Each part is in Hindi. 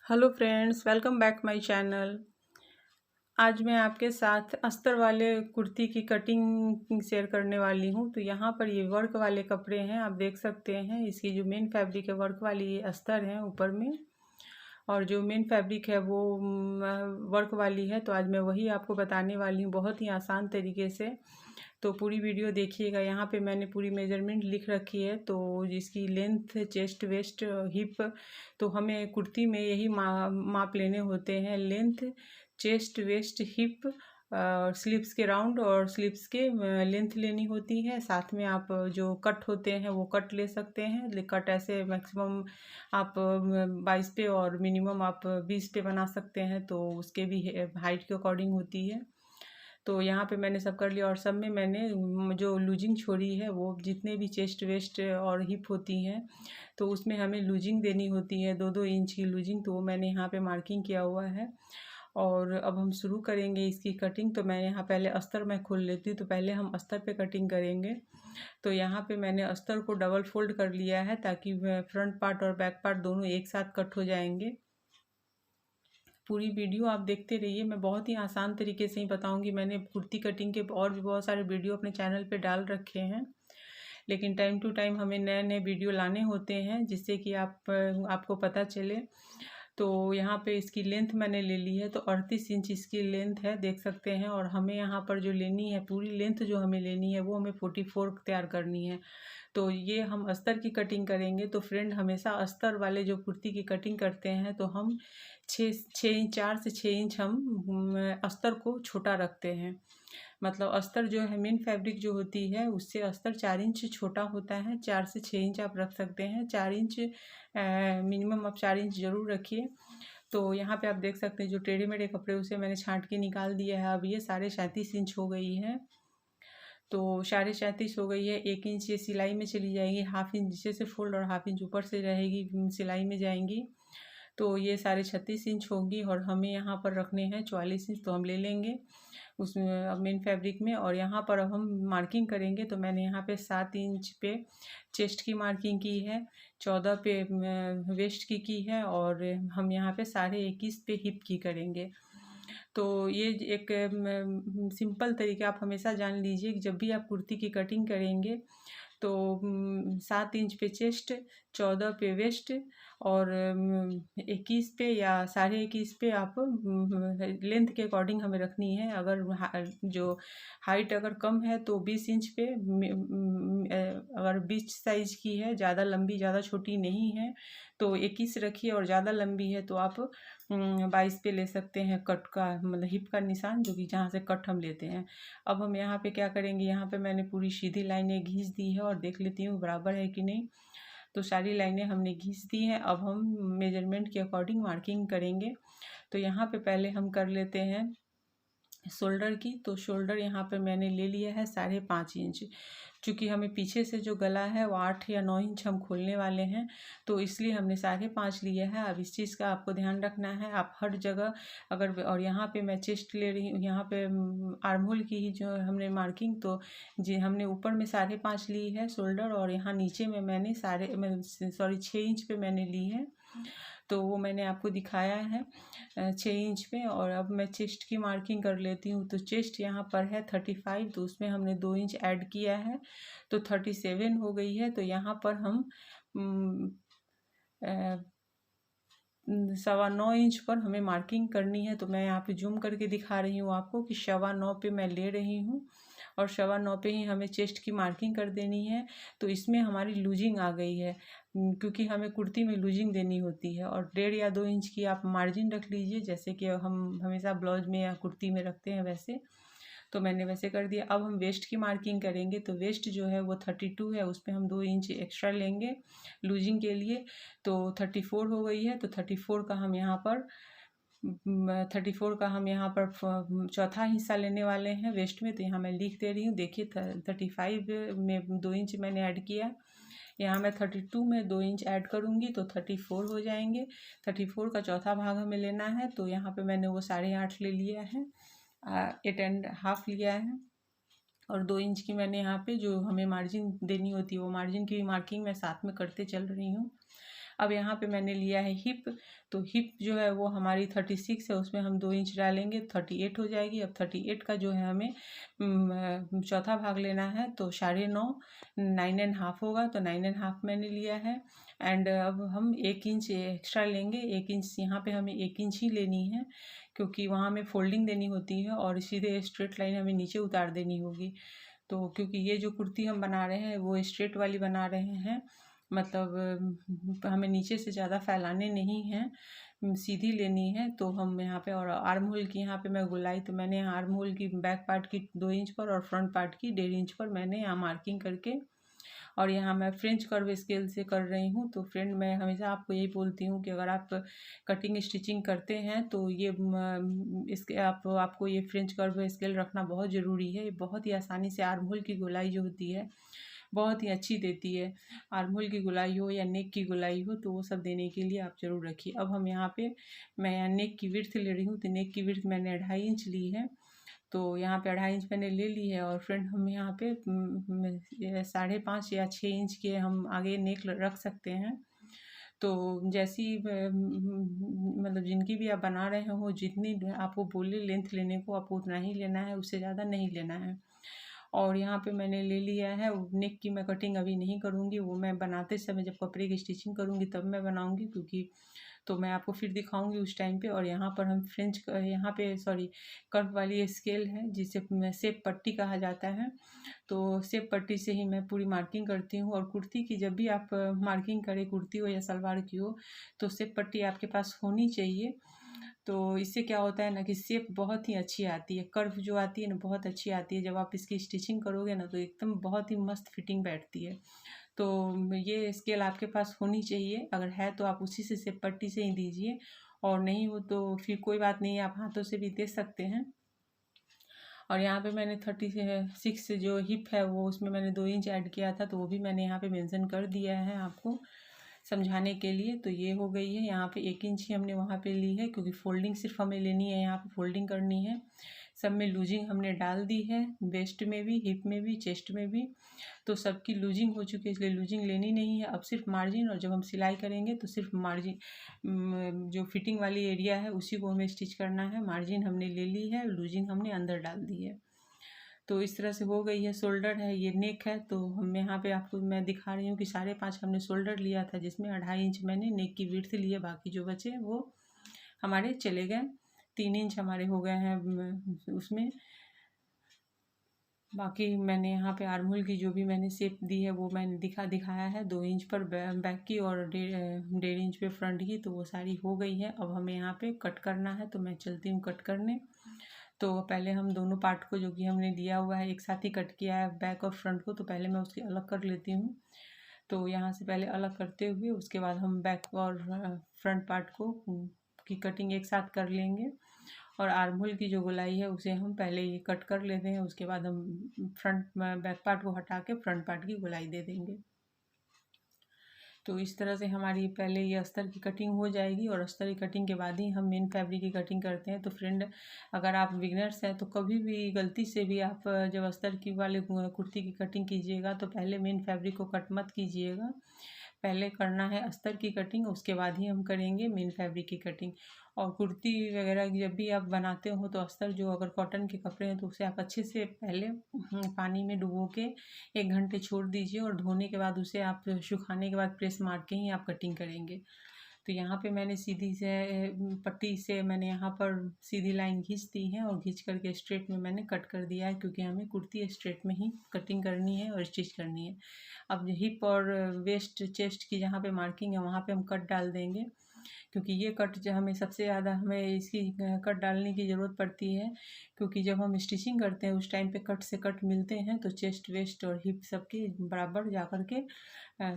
Hello friends, welcome back my channel. आज मैं आपके साथ अस्तर वाले कुर्ती की कटिंग शेयर करने वाली हूँ। तो यहाँ पर ये वर्क वाले कपड़े हैं, आप देख सकते हैं। इसकी जो मेन फैब्रिक है वर्क वाली, ये अस्तर है ऊपर में, और जो मेन फैब्रिक है वो वर्क वाली है। तो आज मैं वही आपको बताने वाली हूँ बहुत ही आसान तरीके से। तो पूरी वीडियो देखिएगा। यहाँ पे मैंने पूरी मेजरमेंट लिख रखी है। तो जिसकी लेंथ, चेस्ट, वेस्ट, हिप, तो हमें कुर्ती में यही माप लेने होते हैं। Length, chest, waist, hip, sleeves के राउंड और स्लीव्स के लेंथ लेनी होती है। साथ में आप जो कट होते हैं वो कट ले सकते हैं। कट ऐसे मैक्सिमम आप 22 पे और मिनिमम आप 20 पे बना सकते हैं। तो उसके भी हाइट के अकॉर्डिंग होती है। तो यहाँ पे मैंने सब कर लिया, और सब में मैंने जो लूजिंग छोड़ी है वो जितने भी चेस्ट, वेस्ट और हिप होती हैं तो उसमें हमें लूजिंग देनी होती है, 2-2 इंच की लूजिंग। तो वो मैंने यहाँ पे मार्किंग किया हुआ है। और अब हम शुरू करेंगे इसकी कटिंग। तो मैं यहाँ पहले अस्तर मैं खोल लेती हूँ। तो पहले हम अस्तर पे कटिंग करेंगे। तो यहाँ पे मैंने अस्तर को डबल फोल्ड कर लिया है ताकि फ्रंट पार्ट और बैक पार्ट दोनों एक साथ कट हो जाएंगे। पूरी वीडियो आप देखते रहिए, मैं बहुत ही आसान तरीके से ही बताऊंगी। मैंने कुर्ती कटिंग के और भी बहुत सारे वीडियो अपने चैनल पे डाल रखे हैं, लेकिन टाइम टू टाइम हमें नए नए वीडियो लाने होते हैं जिससे कि आपको पता चले। तो यहाँ पे इसकी लेंथ मैंने ले ली है, तो 38 इंच इसकी लेंथ है, देख सकते हैं। और हमें यहाँ पर जो लेनी है, पूरी लेंथ जो हमें लेनी है वो हमें 44 तैयार करनी है। तो ये हम अस्तर की कटिंग करेंगे। तो फ्रेंड, हमेशा अस्तर वाले जो कुर्ती की कटिंग करते हैं तो हम 6 इंच, 4 से 6 इंच हम अस्तर को छोटा रखते हैं। मतलब अस्तर जो है, मेन फैब्रिक जो होती है उससे अस्तर 4 इंच छोटा होता है। 4 से 6 इंच आप रख सकते हैं। 4 इंच मिनिमम आप 4 इंच ज़रूर रखिए। तो यहाँ पे आप देख सकते हैं जो टेढ़े मेढ़े कपड़े उसे मैंने छांट के निकाल दिया है। अब ये 37.5 इंच हो गई है। तो 37.5 हो गई है। 1 इंच ये सिलाई में चली जाएगी, हाफ इंच नीचे से फोल्ड और हाफ इंच ऊपर से रहेगी, सिलाई में जाएंगी। तो ये 36.5 इंच होगी, और हमें यहाँ पर रखने हैं 44 इंच। तो हम ले लेंगे उसमें मेन फैब्रिक में, और यहाँ पर अब हम मार्किंग करेंगे। तो मैंने यहाँ पे 7 इंच पे चेस्ट की मार्किंग की है, 14 पे वेस्ट की है, और हम यहाँ पे 21.5 पे हिप की करेंगे। तो ये एक सिंपल तरीका आप हमेशा जान लीजिए कि जब भी आप कुर्ती की कटिंग करेंगे तो 7 इंच पे चेस्ट, 14 पे वेस्ट, और 21 पे या 21.5 पे आप लेंथ के अकॉर्डिंग हमें रखनी है। अगर जो हाइट अगर कम है तो 20 इंच पे, अगर 20 साइज की है, ज़्यादा लंबी ज़्यादा छोटी नहीं है तो 21 रखिए, और ज़्यादा लंबी है तो आप 22 पे ले सकते हैं कट का, मतलब हिप का निशान, जो कि जहाँ से कट हम लेते हैं। अब हम यहाँ पे क्या करेंगे, यहाँ पे मैंने पूरी सीधी लाइनें खींच दी है, और देख लेती हूँ बराबर है कि नहीं। तो सारी लाइनें हमने खींच दी हैं। अब हम मेजरमेंट के अकॉर्डिंग मार्किंग करेंगे। तो यहाँ पे पहले हम कर लेते हैं शोल्डर की। तो शोल्डर यहाँ पे मैंने ले लिया है 5.5 इंच। चूँकि हमें पीछे से जो गला है वो 8 या 9 इंच हम खोलने वाले हैं, तो इसलिए हमने 5.5 लिया है। अब इस चीज़ का आपको ध्यान रखना है, आप हर जगह अगर, और यहाँ पे मैं चेस्ट ले रही हूँ, यहाँ पे आर्म होल की ही जो हमने मार्किंग, तो जी हमने ऊपर में 5.5 ली है शोल्डर, और यहाँ नीचे में मैंने 6 इंच पे मैंने ली है। तो वो मैंने आपको दिखाया है 6 इंच पे। और अब मैं चेस्ट की मार्किंग कर लेती हूँ। तो चेस्ट यहाँ पर है 35, तो उसमें हमने 2 इंच ऐड किया है, तो 37 हो गई है। तो यहाँ पर हम 9.25 इंच पर हमें मार्किंग करनी है। तो मैं यहाँ पे जूम करके दिखा रही हूँ आपको कि 9.25 पे मैं ले रही हूँ, और 9.25 पे ही हमें चेस्ट की मार्किंग कर देनी है। तो इसमें हमारी लूजिंग आ गई है, क्योंकि हमें कुर्ती में लूजिंग देनी होती है। और 1.5 या 2 इंच की आप मार्जिन रख लीजिए, जैसे कि हम हमेशा ब्लाउज में या कुर्ती में रखते हैं वैसे। तो मैंने वैसे कर दिया। अब हम वेस्ट की मार्किंग करेंगे। तो वेस्ट जो है वो 32 है, उस पर हम 2 इंच एक्स्ट्रा लेंगे लूजिंग के लिए। तो 34 हो गई है। तो 34 का हम यहाँ पर 34 का हम यहाँ पर चौथा हिस्सा लेने वाले हैं वेस्ट में। तो यहाँ मैं लिख दे रही हूँ, देखिए 35 में 2 इंच मैंने ऐड किया। यहाँ मैं 32 में 2 इंच ऐड करूँगी तो 34 हो जाएंगे। 34 का चौथा भाग हमें लेना है। तो यहाँ पे मैंने वो 8.5 ले लिया है, 8.5 लिया है, और 2 इंच की मैंने यहाँ पे जो हमें मार्जिन देनी होती है वो मार्जिन की मार्किंग मैं साथ में करते चल रही हूँ। अब यहाँ पे मैंने लिया है हिप, तो हिप जो है वो हमारी 36 है, उसमें हम 2 इंच डालेंगे 38 हो जाएगी। अब 38 का जो है हमें चौथा भाग लेना है, तो 9.5 9.5 होगा, तो 9.5 मैंने लिया है। एंड अब हम 1 इंच एक्स्ट्रा लेंगे, 1 इंच यहाँ पे हमें 1 इंच ही लेनी है, क्योंकि वहाँ हमें फोल्डिंग देनी होती है और सीधे स्ट्रेट लाइन हमें नीचे उतार देनी होगी। तो क्योंकि ये जो कुर्ती हम बना रहे हैं वो स्ट्रेट वाली बना रहे हैं, मतलब हमें नीचे से ज़्यादा फैलाने नहीं हैं, सीधी लेनी है। तो हम यहाँ पे, और आर्म होल की यहाँ पे मैं गोलाई, तो मैंने आर्म होल की बैक पार्ट की 2 इंच पर और फ्रंट पार्ट की 1.5 इंच पर मैंने यहाँ मार्किंग करके, और यहाँ मैं फ्रेंच कर्व स्केल से कर रही हूँ। तो फ्रेंड, मैं हमेशा आपको यही बोलती हूँ कि अगर आप कटिंग स्टिचिंग करते हैं तो ये इसके आपको ये फ्रेंच कर्व स्केल रखना बहुत ज़रूरी है। ये बहुत ही आसानी से आर्म होल की गोलाई जो होती है बहुत ही अच्छी देती है। आर्म होल की गोलाई हो या नेक की गोलाई हो, तो वो सब देने के लिए आप ज़रूर रखिए। अब हम यहाँ पे, मैं यहाँ नेक की विड्थ ले रही हूँ, तो नेक की विड्थ मैंने 2.5 इंच ली है, तो यहाँ पे 2.5 इंच मैंने ले ली है। और फ्रेंड, हम यहाँ पे 5.5 या 6 इंच के हम आगे नेक रख सकते हैं। तो जैसी मतलब जिनकी भी आप बना रहे हो, जितनी आपको बोले लेंथ लेने को, आपको उतना ही लेना है, उससे ज़्यादा नहीं लेना है। और यहाँ पे मैंने ले लिया है। नेक की मैं कटिंग अभी नहीं करूँगी, वो मैं बनाते समय जब कपड़े की स्टिचिंग करूँगी तब मैं बनाऊँगी, क्योंकि तो मैं आपको फिर दिखाऊंगी उस टाइम पे। और यहाँ पर हम यहाँ पे सॉरी कर्व वाली स्केल है जिसे सेप पट्टी कहा जाता है, तो सेप पट्टी से ही मैं पूरी मार्किंग करती हूँ। और कुर्ती की जब भी आप मार्किंग करें, कुर्ती हो या सलवार की हो, तो सेप पट्टी आपके पास होनी चाहिए। तो इससे क्या होता है ना कि शेप बहुत ही अच्छी आती है, कर्व जो आती है ना बहुत अच्छी आती है। जब आप इसकी स्टिचिंग करोगे ना तो एकदम बहुत ही मस्त फिटिंग बैठती है। तो ये स्केल आपके पास होनी चाहिए, अगर है तो आप उसी से शेप पट्टी से ही दीजिए, और नहीं हो तो फिर कोई बात नहीं, आप हाथों से भी दे सकते हैं। और यहाँ पे मैंने 36 जो हिप है वो उसमें मैंने 2 इंच ऐड किया था, तो वो भी मैंने यहाँ पे मेंशन कर दिया है आपको समझाने के लिए। तो ये हो गई है, यहाँ पे 1 इंच ही हमने वहाँ पे ली है, क्योंकि फोल्डिंग सिर्फ हमें लेनी है, यहाँ पे फोल्डिंग करनी है। सब में लूजिंग हमने डाल दी है, वेस्ट में भी, हिप में भी, चेस्ट में भी, तो सबकी लूजिंग हो चुकी है, इसलिए लूजिंग लेनी नहीं है। अब सिर्फ मार्जिन, और जब हम सिलाई करेंगे तो सिर्फ मार्जिन जो फिटिंग वाली एरिया है उसी को हमें स्टिच करना है। मार्जिन हमने ले ली है, लूजिंग हमने अंदर डाल दी है। तो इस तरह से हो गई है। शोल्डर है, ये नेक है, तो हम यहाँ पे आपको मैं दिखा रही हूँ कि 5.5 हमने शोल्डर लिया था, जिसमें 2.5 इंच मैंने नेक की विड्थ ली है, बाकी जो बचे वो हमारे चले गए। 3 इंच हमारे हो गए हैं उसमें। बाकी मैंने यहाँ पे आर्म होल की जो भी मैंने शेप दी है वो मैंने दिखाया है, 2 इंच पर बैक की और 1.5 इंच पे फ्रंट की, तो वो सारी हो गई है। अब हमें यहाँ पे कट करना है, तो मैं चलती हूँ कट करने। तो पहले हम दोनों पार्ट को जो कि हमने दिया हुआ है एक साथ ही कट किया है, बैक और फ्रंट को, तो पहले मैं उसकी अलग कर लेती हूँ। तो यहाँ से पहले अलग करते हुए उसके बाद हम बैक और फ्रंट पार्ट को की कटिंग एक साथ कर लेंगे। और आर्म होल की जो गोलाई है उसे हम पहले ये कट कर लेते हैं, उसके बाद हम बैक पार्ट को हटा के फ्रंट पार्ट की गोलाई दे देंगे। तो इस तरह से हमारी पहले ये अस्तर की कटिंग हो जाएगी, और अस्तर की कटिंग के बाद ही हम मेन फैब्रिक की कटिंग करते हैं। तो फ्रेंड, अगर आप बिगनर्स हैं तो कभी भी गलती से भी आप जब अस्तर की वाले कुर्ती की कटिंग कीजिएगा तो पहले मेन फैब्रिक को कट मत कीजिएगा। पहले करना है अस्तर की कटिंग, उसके बाद ही हम करेंगे मेन फैब्रिक की कटिंग। और कुर्ती वगैरह जब भी आप बनाते हो तो अस्तर जो अगर कॉटन के कपड़े हैं तो उसे आप अच्छे से पहले पानी में डुबो के 1 घंटे छोड़ दीजिए, और धोने के बाद उसे आप सुखाने के बाद प्रेस मार के ही आप कटिंग करेंगे। तो यहाँ पे मैंने सीधी से पट्टी से मैंने यहाँ पर सीधी लाइन खींच दी है, और खींच करके स्ट्रेट में मैंने कट कर दिया है, क्योंकि हमें कुर्ती स्ट्रेट में ही कटिंग करनी है और स्टिच करनी है। अब हिप और वेस्ट चेस्ट की जहाँ पे मार्किंग है वहाँ पे हम कट डाल देंगे, क्योंकि ये कट जो हमें सबसे ज़्यादा हमें इसकी कट डालने की ज़रूरत पड़ती है, क्योंकि जब हम स्टिचिंग करते हैं उस टाइम पे कट से कट मिलते हैं, तो चेस्ट वेस्ट और हिप सबके बराबर जा कर के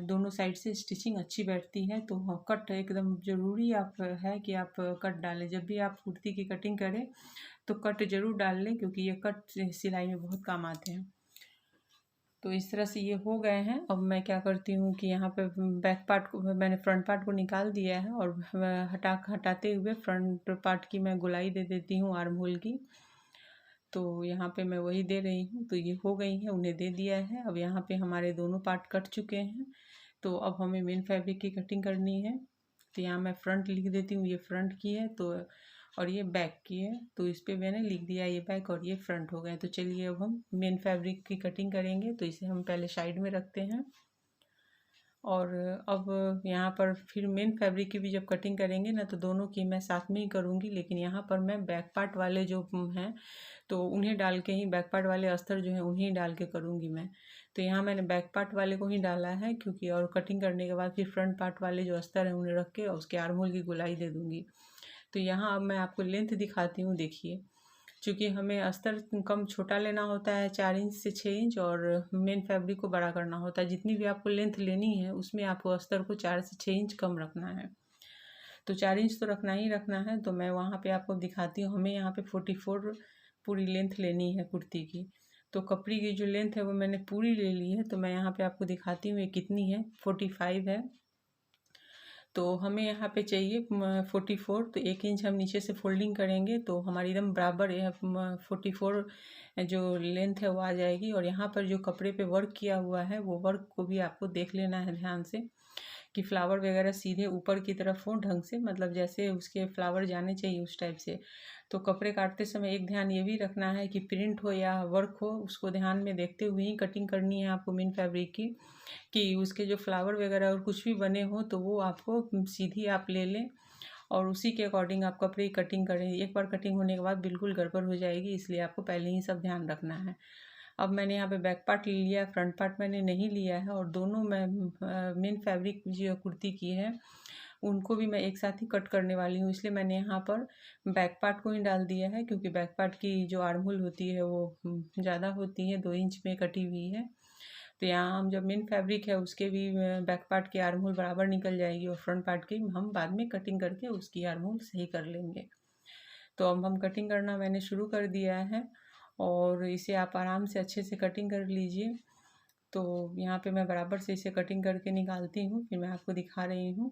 दोनों साइड से स्टिचिंग अच्छी बैठती है। तो कट एकदम ज़रूरी आप है कि आप कट डालें, जब भी आप कुर्ती की कटिंग करें तो कट ज़रूर डाल लें, क्योंकि ये कट सिलाई में बहुत काम आते हैं। तो इस तरह से ये हो गए हैं। अब मैं क्या करती हूँ कि यहाँ पे बैक पार्ट को मैंने फ्रंट पार्ट को निकाल दिया है, और हटाते हुए फ्रंट पार्ट की मैं गोलाई दे देती हूँ आर्म होल की। तो यहाँ पे मैं वही दे रही हूँ, तो ये हो गई है, उन्हें दे दिया है। अब यहाँ पे हमारे दोनों पार्ट कट चुके हैं, तो अब हमें मेन फैब्रिक की कटिंग करनी है। तो यहाँ मैं फ्रंट लिख देती हूँ, ये फ्रंट की है तो, और ये बैक की है, तो इस पर मैंने लिख दिया ये बैक और ये फ्रंट हो गए। तो चलिए अब हम मेन फैब्रिक की कटिंग करेंगे। तो इसे हम पहले साइड में रखते हैं और अब यहाँ पर फिर मेन फैब्रिक की भी जब कटिंग करेंगे ना तो दोनों की मैं साथ में ही करूँगी, लेकिन यहाँ पर मैं बैक पार्ट वाले जो हैं तो उन्हें डाल के ही, बैक पार्ट वाले अस्तर जो है उन्हें डाल के करूँगी मैं। तो यहाँ मैंने बैक पार्ट वाले को ही डाला है क्योंकि, और कटिंग करने के बाद फिर फ्रंट पार्ट वाले जो अस्तर हैं उन्हें रख के और उसके आर्म होल की गोलाई दे दूँगी। तो यहाँ अब मैं आपको लेंथ दिखाती हूँ, देखिए। चूँकि हमें अस्तर कम छोटा लेना होता है 4 इंच से 6 इंच, और मेन फैब्रिक को बड़ा करना होता है। जितनी भी आपको लेंथ लेनी है उसमें आपको अस्तर को 4 से 6 इंच कम रखना है। तो 4 इंच तो रखना ही रखना है। तो मैं वहाँ पे आपको दिखाती हूँ, हमें यहाँ पे 44 पूरी लेंथ लेनी है कुर्ती की। तो कपड़ी की जो लेंथ है वो मैंने पूरी ले ली है। तो मैं यहाँ पे आपको दिखाती हूँ ये कितनी है, 45 है। तो हमें यहाँ पे चाहिए 44। तो 1 इंच हम नीचे से फोल्डिंग करेंगे तो हमारी एकदम बराबर 44 जो लेंथ है वो आ जाएगी। और यहाँ पर जो कपड़े पे वर्क किया हुआ है वो वर्क को भी आपको देख लेना है ध्यान से, कि फ्लावर वगैरह सीधे ऊपर की तरफ हो ढंग से, मतलब जैसे उसके फ्लावर जाने चाहिए उस टाइप से। तो कपड़े काटते समय एक ध्यान ये भी रखना है कि प्रिंट हो या वर्क हो, उसको ध्यान में देखते हुए ही कटिंग करनी है आपको मेन फैब्रिक की, कि उसके जो फ्लावर वगैरह और कुछ भी बने हो तो वो आपको सीधी आप ले लें और उसी के अकॉर्डिंग आप कपड़े की कटिंग करें। एक बार कटिंग होने के बाद बिल्कुल गड़बड़ हो जाएगी, इसलिए आपको पहले ही सब ध्यान रखना है। अब मैंने यहाँ पे बैक पार्ट ले लिया है, फ्रंट पार्ट मैंने नहीं लिया है, और दोनों मैं मेन फैब्रिक जो कुर्ती की है उनको भी मैं एक साथ ही कट करने वाली हूँ। इसलिए मैंने यहाँ पर बैक पार्ट को ही डाल दिया है, क्योंकि बैक पार्ट की जो आर्म होल होती है वो ज़्यादा होती है, 2 इंच में कटी हुई है। तो यहाँ हम जब मेन फैब्रिक है उसके भी बैक पार्ट की आर्म होल बराबर निकल जाएगी, और फ्रंट पार्ट की हम बाद में कटिंग करके उसकी आर्म होल सही कर लेंगे। तो अब हम कटिंग करना मैंने शुरू कर दिया है, और इसे आप आराम से अच्छे से कटिंग कर लीजिए। तो यहाँ पे मैं बराबर से इसे कटिंग करके निकालती हूँ, फिर मैं आपको दिखा रही हूँ।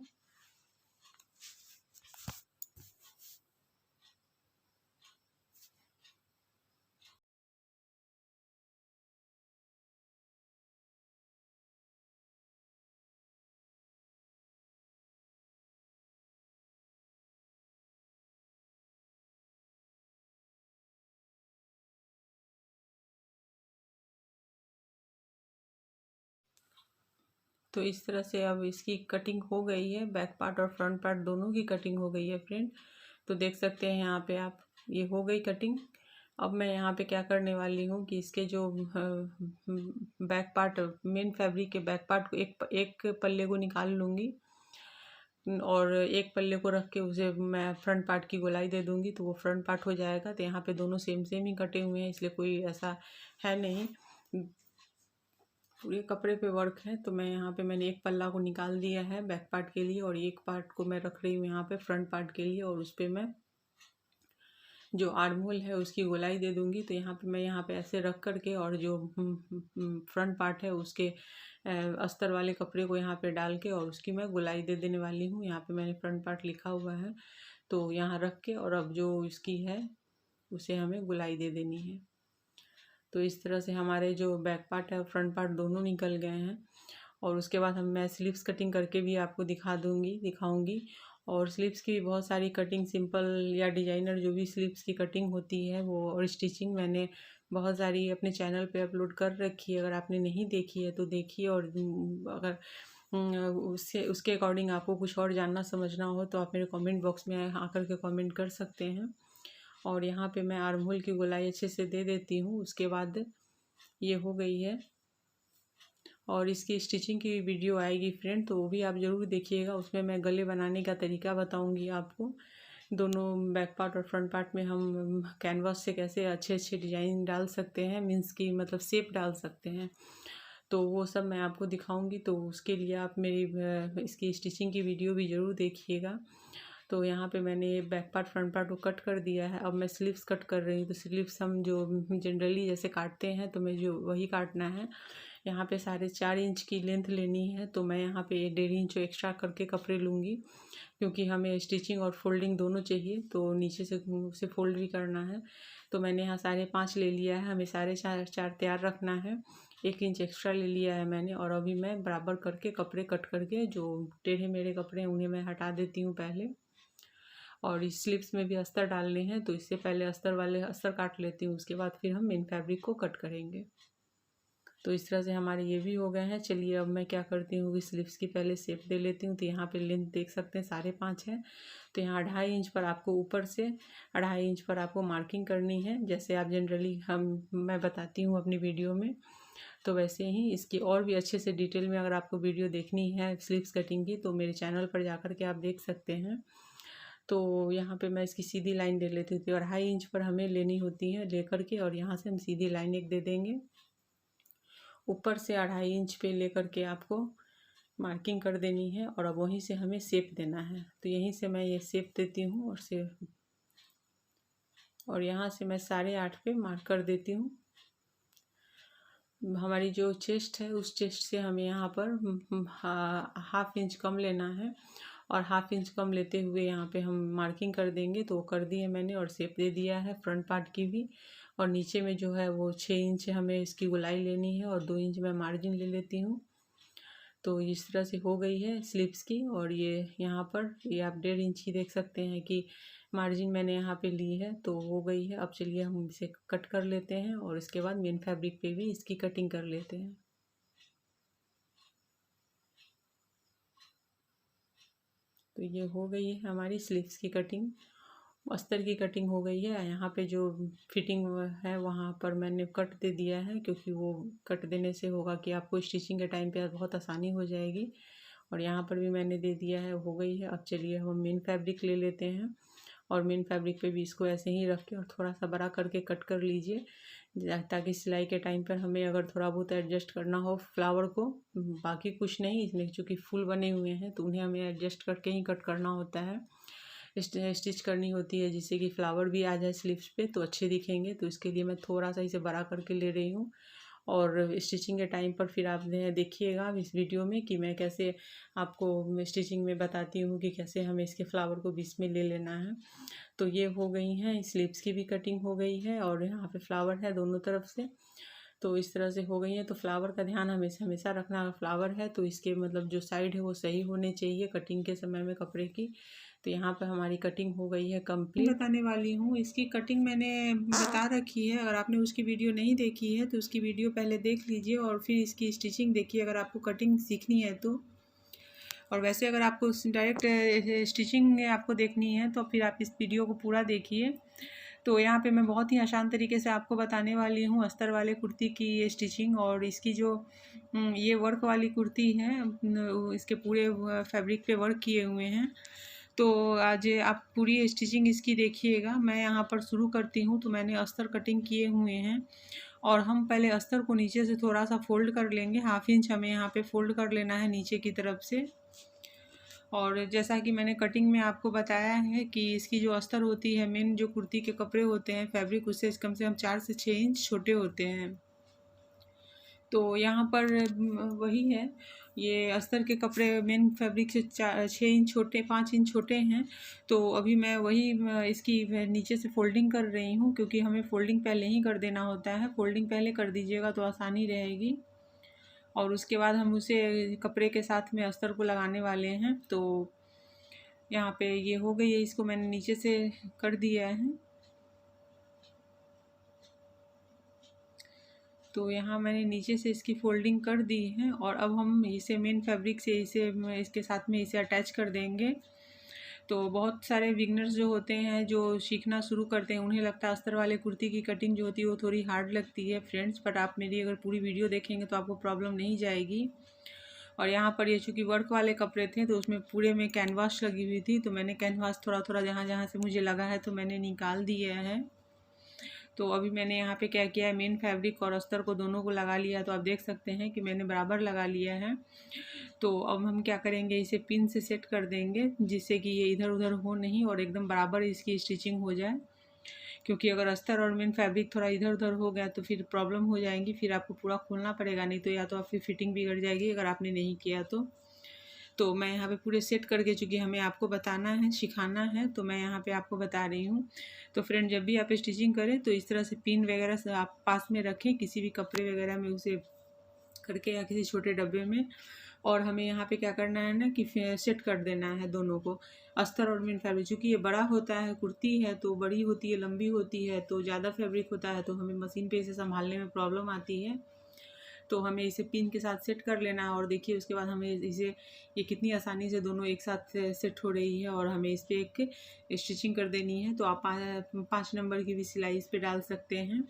तो इस तरह से अब इसकी कटिंग हो गई है, बैक पार्ट और फ्रंट पार्ट दोनों की कटिंग हो गई है फ्रेंड। तो देख सकते हैं यहाँ पे आप, ये हो गई कटिंग। अब मैं यहाँ पे क्या करने वाली हूँ कि इसके जो बैक पार्ट, मेन फैब्रिक के बैक पार्ट को एक पल्ले को निकाल लूँगी, और एक पल्ले को रख के उसे मैं फ्रंट पार्ट की गोलाई दे दूँगी, तो वो फ्रंट पार्ट हो जाएगा। तो यहाँ पे दोनों सेम सेम ही कटे हुए हैं, इसलिए कोई ऐसा है नहीं, पूरे कपड़े पे वर्क है। तो मैं यहाँ पे मैंने एक पल्ला को निकाल दिया है बैक पार्ट के लिए, और एक पार्ट को मैं रख रही हूँ यहाँ पे फ्रंट पार्ट के लिए, और उस पर मैं जो आर्म होल है उसकी गोलाई दे दूँगी। तो यहाँ पे ऐसे रख कर के, और जो फ्रंट पार्ट है उसके अस्तर वाले कपड़े को यहाँ पे डाल के और उसकी मैं गोलाई दे देने वाली हूँ। यहाँ पे मैंने फ्रंट पार्ट लिखा हुआ है, तो यहाँ रख के, और अब जो इसकी है उसे हमें गोलाई दे देनी है। तो इस तरह से हमारे जो बैक पार्ट है और फ्रंट पार्ट दोनों निकल गए हैं। और उसके बाद मैं स्लीव्स कटिंग करके भी आपको दिखाऊंगी। और स्लीव्स की भी बहुत सारी कटिंग, सिंपल या डिजाइनर जो भी स्लीव्स की कटिंग होती है वो, और स्टिचिंग मैंने बहुत सारी अपने चैनल पे अपलोड कर रखी है। अगर आपने नहीं देखी है तो देखिए, और अगर उससे उसके अकॉर्डिंग आपको कुछ और जानना समझना हो तो आप मेरे कमेंट बॉक्स में आकर के कमेंट कर सकते हैं। और यहाँ पे मैं आर्म होल की गोलाई अच्छे से दे देती हूँ। उसके बाद ये हो गई है, और इसकी स्टिचिंग की वीडियो आएगी फ्रेंड, तो वो भी आप ज़रूर देखिएगा। उसमें मैं गले बनाने का तरीका बताऊँगी आपको। दोनों बैक पार्ट और फ्रंट पार्ट में हम कैनवास से कैसे अच्छे अच्छे डिज़ाइन डाल सकते हैं, मीन्स की मतलब शेप डाल सकते हैं, तो वो सब मैं आपको दिखाऊंगी। तो उसके लिए आप मेरी इसकी स्टिचिंग की वीडियो भी ज़रूर देखिएगा। तो यहाँ पे मैंने बैक पार्ट फ्रंट पार्ट को कट कर दिया है। अब मैं स्लीव्स कट कर रही हूँ। तो स्लीव्स हम जो जनरली जैसे काटते हैं तो मैं जो वही काटना है। यहाँ पे 4.5 इंच की लेंथ लेनी है, तो मैं यहाँ पे 1.5 इंच एक्स्ट्रा करके कपड़े लूँगी, क्योंकि हमें स्टिचिंग और फोल्डिंग दोनों चाहिए, तो नीचे से उसे फोल्ड भी करना है। तो मैंने यहाँ 5.5 ले लिया है, हमें 4.5 तैयार रखना है। 1 इंच एक्स्ट्रा ले लिया है मैंने। और अभी मैं बराबर करके कपड़े कट करके जो टेढ़े मेढ़े कपड़े हैं उन्हें मैं हटा देती हूँ पहले। और इस स्लीव्स में भी अस्तर डालने हैं, तो इससे पहले अस्तर वाले अस्तर काट लेती हूँ, उसके बाद फिर हम मेन फैब्रिक को कट करेंगे। तो इस तरह से हमारे ये भी हो गए हैं। चलिए अब मैं क्या करती हूँ कि स्लीव्स की पहले शेप दे लेती हूँ। तो यहाँ पे लेंथ देख सकते हैं 5.5 है। तो यहाँ 2.5 इंच पर आपको ऊपर से 2.5 इंच पर आपको मार्किंग करनी है, जैसे आप जनरली मैं बताती हूँ अपनी वीडियो में। तो वैसे ही इसकी और भी अच्छे से डिटेल में अगर आपको वीडियो देखनी है स्लीव्स कटिंग की, तो मेरे चैनल पर जाकर के आप देख सकते हैं। तो यहाँ पे मैं इसकी सीधी लाइन दे लेती थी और 2.5 इंच पर हमें लेनी होती है लेकर के, और यहाँ से हम सीधी लाइन एक दे देंगे। ऊपर से 2.5 इंच पे लेकर के आपको मार्किंग कर देनी है, और अब वहीं से हमें शेप देना है। तो यहीं से मैं ये शेप देती हूँ और यहाँ से मैं 8.5 पे मार्क कर देती हूँ। हमारी जो चेस्ट है उस चेस्ट से हमें यहाँ पर 1/2 इंच कम लेना है, और 1/2 इंच कम लेते हुए यहाँ पे हम मार्किंग कर देंगे। तो कर दी है मैंने और शेप दे दिया है फ्रंट पार्ट की भी। और नीचे में जो है वो 6 इंच हमें इसकी गोलाई लेनी है, और 2 इंच मैं मार्जिन ले लेती हूँ। तो इस तरह से हो गई है स्लीव्स की। और ये यहाँ पर ये आप 1.5 इंच की देख सकते हैं कि मार्जिन मैंने यहाँ पे ली है, तो हो गई है। अब चलिए हम इसे कट कर लेते हैं और इसके बाद मेन फैब्रिक पे भी इसकी कटिंग कर लेते हैं। तो ये हो गई है हमारी स्लीव्स की कटिंग, अस्तर की कटिंग हो गई है। यहाँ पे जो फिटिंग है वहाँ पर मैंने कट दे दिया है, क्योंकि वो कट देने से होगा कि आपको स्टिचिंग के टाइम पे बहुत आसानी हो जाएगी। और यहाँ पर भी मैंने दे दिया है, हो गई है। अब चलिए हम मेन फैब्रिक ले लेते हैं, और मेन फैब्रिक पे भी इसको ऐसे ही रख के और थोड़ा सा बड़ा करके कट कर लीजिए, ताकि सिलाई के टाइम पर हमें अगर थोड़ा बहुत एडजस्ट करना हो फ्लावर को, बाकी कुछ नहीं। इसमें चूँकि फूल बने हुए हैं तो उन्हें हमें एडजस्ट करके ही कट करना होता है, स्टिच करनी होती है, जिससे कि फ्लावर भी आ जाए स्लीव्स पे तो अच्छे दिखेंगे। तो इसके लिए मैं थोड़ा सा इसे बड़ा करके ले रही हूँ। और स्टिचिंग के टाइम पर फिर आप देखिएगा इस वीडियो में कि मैं कैसे आपको स्टिचिंग में बताती हूँ कि कैसे हमें इसके फ्लावर को बीच में ले लेना है। तो ये हो गई हैं स्लीव्स की भी कटिंग हो गई है, और यहाँ पे फ्लावर है दोनों तरफ से। तो इस तरह से हो गई है। तो फ्लावर का ध्यान हमेशा हमेशा रखना, फ्लावर है तो इसके मतलब जो साइड है वो सही होने चाहिए कटिंग के समय में कपड़े की। तो यहाँ पर हमारी कटिंग हो गई है कंप्लीट। बताने वाली हूँ इसकी कटिंग मैंने बता रखी है, अगर आपने उसकी वीडियो नहीं देखी है तो उसकी वीडियो पहले देख लीजिए और फिर इसकी स्टिचिंग देखिए, अगर आपको कटिंग सीखनी है तो। और वैसे अगर आपको डायरेक्ट स्टिचिंग आपको देखनी है तो फिर आप इस वीडियो को पूरा देखिए। तो यहाँ पे मैं बहुत ही आसान तरीके से आपको बताने वाली हूँ अस्तर वाले कुर्ती की ये स्टिचिंग। और इसकी जो ये वर्क वाली कुर्ती है, इसके पूरे फैब्रिक पे वर्क किए हुए हैं। तो आज आप पूरी स्टिचिंग इसकी देखिएगा। मैं यहाँ पर शुरू करती हूँ। तो मैंने अस्तर कटिंग किए हुए हैं, और हम पहले अस्तर को नीचे से थोड़ा सा फोल्ड कर लेंगे। 1/2 इंच हमें यहाँ पे फोल्ड कर लेना है नीचे की तरफ से। और जैसा कि मैंने कटिंग में आपको बताया है कि इसकी जो अस्तर होती है, मेन जो कुर्ती के कपड़े होते हैं फैब्रिक, उससे कम से कम 4 से 6 इंच छोटे होते हैं। तो यहाँ पर वही है, ये अस्तर के कपड़े मेन फैब्रिक से 6 इंच छोटे, 5 इंच छोटे हैं। तो अभी मैं वही इसकी नीचे से फोल्डिंग कर रही हूँ, क्योंकि हमें फोल्डिंग पहले ही कर देना होता है। फोल्डिंग पहले कर दीजिएगा तो आसानी रहेगी। और उसके बाद हम उसे कपड़े के साथ में अस्तर को लगाने वाले हैं। तो यहाँ पे ये हो गई है, इसको मैंने नीचे से कर दिया है। तो यहाँ मैंने नीचे से इसकी फोल्डिंग कर दी है, और अब हम इसे मेन फैब्रिक से इसके साथ में इसे अटैच कर देंगे। तो बहुत सारे बिगनर्स जो होते हैं, जो सीखना शुरू करते हैं, उन्हें लगता है अस्तर वाले कुर्ती की कटिंग जो होती है वो थोड़ी हार्ड लगती है फ्रेंड्स। बट आप मेरी अगर पूरी वीडियो देखेंगे तो आपको प्रॉब्लम नहीं जाएगी। और यहाँ पर ये चूँकि वर्क वाले कपड़े थे तो उसमें पूरे में कैनवास लगी हुई थी, तो मैंने कैनवास थोड़ा थोड़ा जहाँ जहाँ से मुझे लगा है तो मैंने निकाल दिया है। तो अभी मैंने यहाँ पे क्या किया है, मेन फैब्रिक और अस्तर को दोनों को लगा लिया। तो आप देख सकते हैं कि मैंने बराबर लगा लिया है। तो अब हम क्या करेंगे, इसे पिन से सेट कर देंगे, जिससे कि ये इधर उधर हो नहीं और एकदम बराबर इसकी स्टिचिंग हो जाए। क्योंकि अगर अस्तर और मेन फैब्रिक थोड़ा इधर उधर हो गया तो फिर प्रॉब्लम हो जाएगी, फिर आपको पूरा खोलना पड़ेगा, नहीं तो या तो आपकी फिटिंग बिगड़ जाएगी अगर आपने नहीं किया तो मैं यहाँ पे पूरे सेट करके, चूँकि हमें आपको बताना है, सिखाना है, तो मैं यहाँ पे आपको बता रही हूँ। तो फ्रेंड, जब भी आप स्टिचिंग करें तो इस तरह से पिन वगैरह से आप पास में रखें, किसी भी कपड़े वगैरह में उसे करके या किसी छोटे डब्बे में। और हमें यहाँ पे क्या करना है ना कि सेट कर देना है दोनों को, अस्तर और मेन फैब्रिक। चूँकि ये बड़ा होता है, कुर्ती है तो बड़ी होती है, लंबी होती है, तो ज़्यादा फैब्रिक होता है, तो हमें मशीन पे इसे संभालने में प्रॉब्लम आती है। तो हमें इसे पिन के साथ सेट कर लेना है। और देखिए उसके बाद हमें इसे, ये कितनी आसानी से दोनों एक साथ सेट हो रही है। और हमें इस पर एक स्टिचिंग कर देनी है। तो आप 5 नंबर की भी सिलाई इस पर डाल सकते हैं।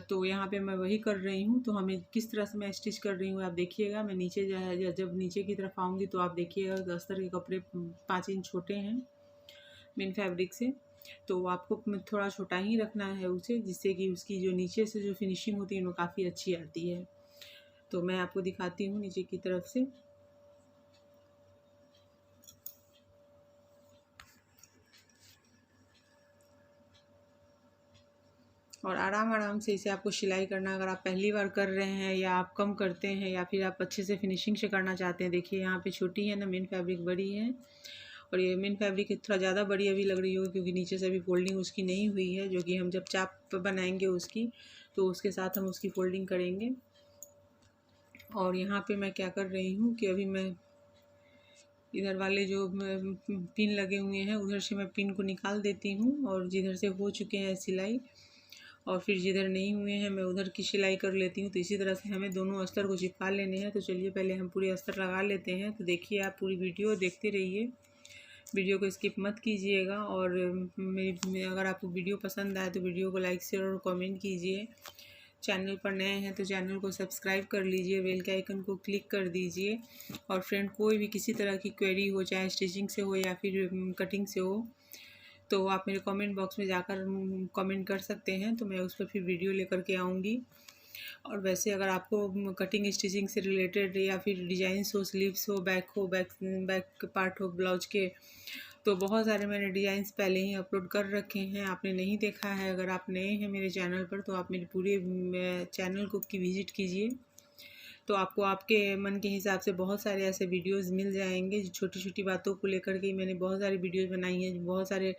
तो यहाँ पे मैं वही कर रही हूँ। तो हमें किस तरह से मैं स्टिच कर रही हूँ आप देखिएगा। मैं नीचे जब नीचे की तरफ आऊँगी तो आप देखिएगा अस्तर के कपड़े 5 इंच छोटे हैं मेन फैब्रिक से। तो आपको थोड़ा छोटा ही रखना है उसे, जिससे कि उसकी जो नीचे से जो फिनिशिंग होती है वो काफ़ी अच्छी आती है। तो मैं आपको दिखाती हूँ नीचे की तरफ से। और आराम आराम से इसे आपको सिलाई करना। अगर आप पहली बार कर रहे हैं या आप कम करते हैं या फिर आप अच्छे से फिनिशिंग से करना चाहते हैं, देखिए यहाँ पे छोटी है ना मेन फैब्रिक, बड़ी है। और ये मेन फैब्रिक थोड़ा ज़्यादा बड़ी अभी लग रही होगी क्योंकि नीचे से अभी फोल्डिंग उसकी नहीं हुई है, जो कि हम जब चाप बनाएंगे उसकी तो उसके साथ हम उसकी फोल्डिंग करेंगे। और यहाँ पे मैं क्या कर रही हूँ कि अभी मैं इधर वाले जो पिन लगे हुए हैं उधर से मैं पिन को निकाल देती हूँ, और जिधर से हो चुके हैं सिलाई और फिर जिधर नहीं हुए हैं मैं उधर की सिलाई कर लेती हूँ। तो इसी तरह से हमें दोनों अस्तर को चिपका लेने हैं। तो चलिए पहले हम पूरे अस्तर लगा लेते हैं। तो देखिए आप पूरी वीडियो देखते रहिए, वीडियो को स्किप मत कीजिएगा। और अगर आपको वीडियो पसंद आए तो वीडियो को लाइक शेयर और कमेंट कीजिए। चैनल पर नए हैं तो चैनल को सब्सक्राइब कर लीजिए, बेल के आइकन को क्लिक कर दीजिए। और फ्रेंड कोई भी किसी तरह की क्वेरी हो, चाहे स्टिचिंग से हो या फिर कटिंग से हो, तो आप मेरे कमेंट बॉक्स में जाकर कमेंट कर सकते हैं। तो मैं उस पर फिर वीडियो लेकर के आऊँगी। और वैसे अगर आपको कटिंग स्टिचिंग से रिलेटेड या फिर डिज़ाइंस हो, स्लीव्स हो, बैक पार्ट हो ब्लाउज के, तो बहुत सारे मैंने डिज़ाइंस पहले ही अपलोड कर रखे हैं, आपने नहीं देखा है। अगर आप नए हैं मेरे चैनल पर तो आप मेरे पूरे चैनल को की विज़िट कीजिए। तो आपको आपके मन के हिसाब से बहुत सारे ऐसे वीडियोस मिल जाएंगे। छोटी छोटी बातों को लेकर के मैंने बहुत सारी वीडियोस बनाई हैं, बहुत सारे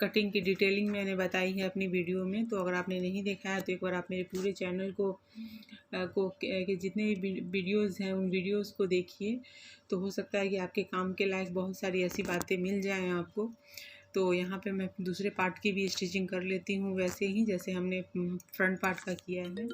कटिंग की डिटेलिंग मैंने बताई है अपनी वीडियो में। तो अगर आपने नहीं देखा है तो एक बार आप मेरे पूरे चैनल को के जितने भी वीडियोस हैं उन वीडियोस को देखिए। तो हो सकता है कि आपके काम के लायक बहुत सारी ऐसी बातें मिल जाएँ आपको। तो यहाँ पे मैं दूसरे पार्ट की भी स्टिचिंग कर लेती हूँ, वैसे ही जैसे हमने फ्रंट पार्ट का किया है।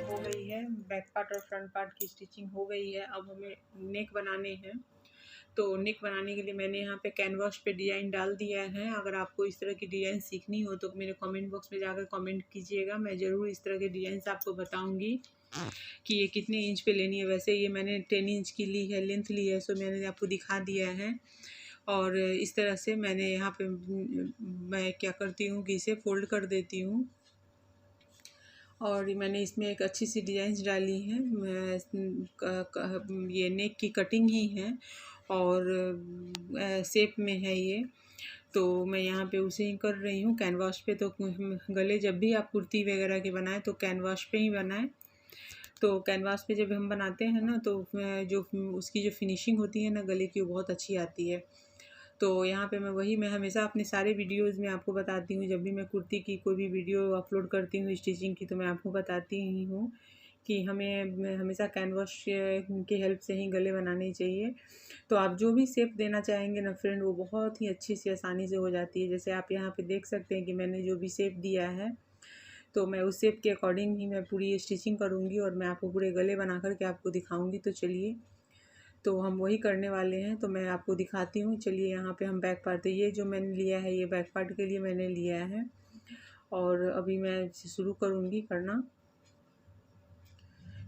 हो गई है बैक पार्ट और फ्रंट पार्ट की स्टिचिंग हो गई है। अब हमें नेक बनाने हैं। तो नेक बनाने के लिए मैंने यहाँ पे कैनवास पे डिज़ाइन डाल दिया है। अगर आपको इस तरह की डिज़ाइन सीखनी हो तो मेरे कमेंट बॉक्स में जाकर कमेंट कीजिएगा, मैं ज़रूर इस तरह के डिज़ाइन आपको बताऊँगी कि ये कितने इंच पे लेनी है। वैसे ये मैंने 10 इंच की ली है, लेंथ ली है, सो मैंने आपको दिखा दिया है। और इस तरह से मैंने यहाँ पे मैं क्या करती हूँ कि इसे फ़ोल्ड कर देती हूँ और मैंने इसमें एक अच्छी सी डिज़ाइंस डाली हैं। ये नेक की कटिंग ही है और शेप में है ये, तो मैं यहाँ पे उसे ही कर रही हूँ कैनवास पे। तो गले जब भी आप कुर्ती वगैरह के बनाएं तो कैनवास पे ही बनाएं। तो कैनवास पे जब हम बनाते हैं ना तो जो उसकी जो फिनिशिंग होती है ना गले की, वो बहुत अच्छी आती है। तो यहाँ पे मैं हमेशा अपने सारे वीडियोज़ में आपको बताती हूँ, जब भी मैं कुर्ती की कोई भी वीडियो अपलोड करती हूँ स्टिचिंग की, तो मैं आपको बताती ही हूँ कि हमें हमेशा कैनवास की हेल्प से ही गले बनाने चाहिए। तो आप जो भी शेप देना चाहेंगे ना फ्रेंड, वो बहुत ही अच्छी सी आसानी से हो जाती है। जैसे आप यहाँ पे देख सकते हैं कि मैंने जो भी शेप दिया है, तो मैं उस शेप के अकॉर्डिंग ही मैं पूरी स्टिचिंग करूँगी और मैं आपको पूरे गले बना कर के आपको दिखाऊँगी। तो चलिए, तो हम वही करने वाले हैं, तो मैं आपको दिखाती हूँ। चलिए यहाँ पे हम बैक पार्ट, ये जो मैंने लिया है ये बैक पार्ट के लिए मैंने लिया है और अभी मैं शुरू करूँगी करना।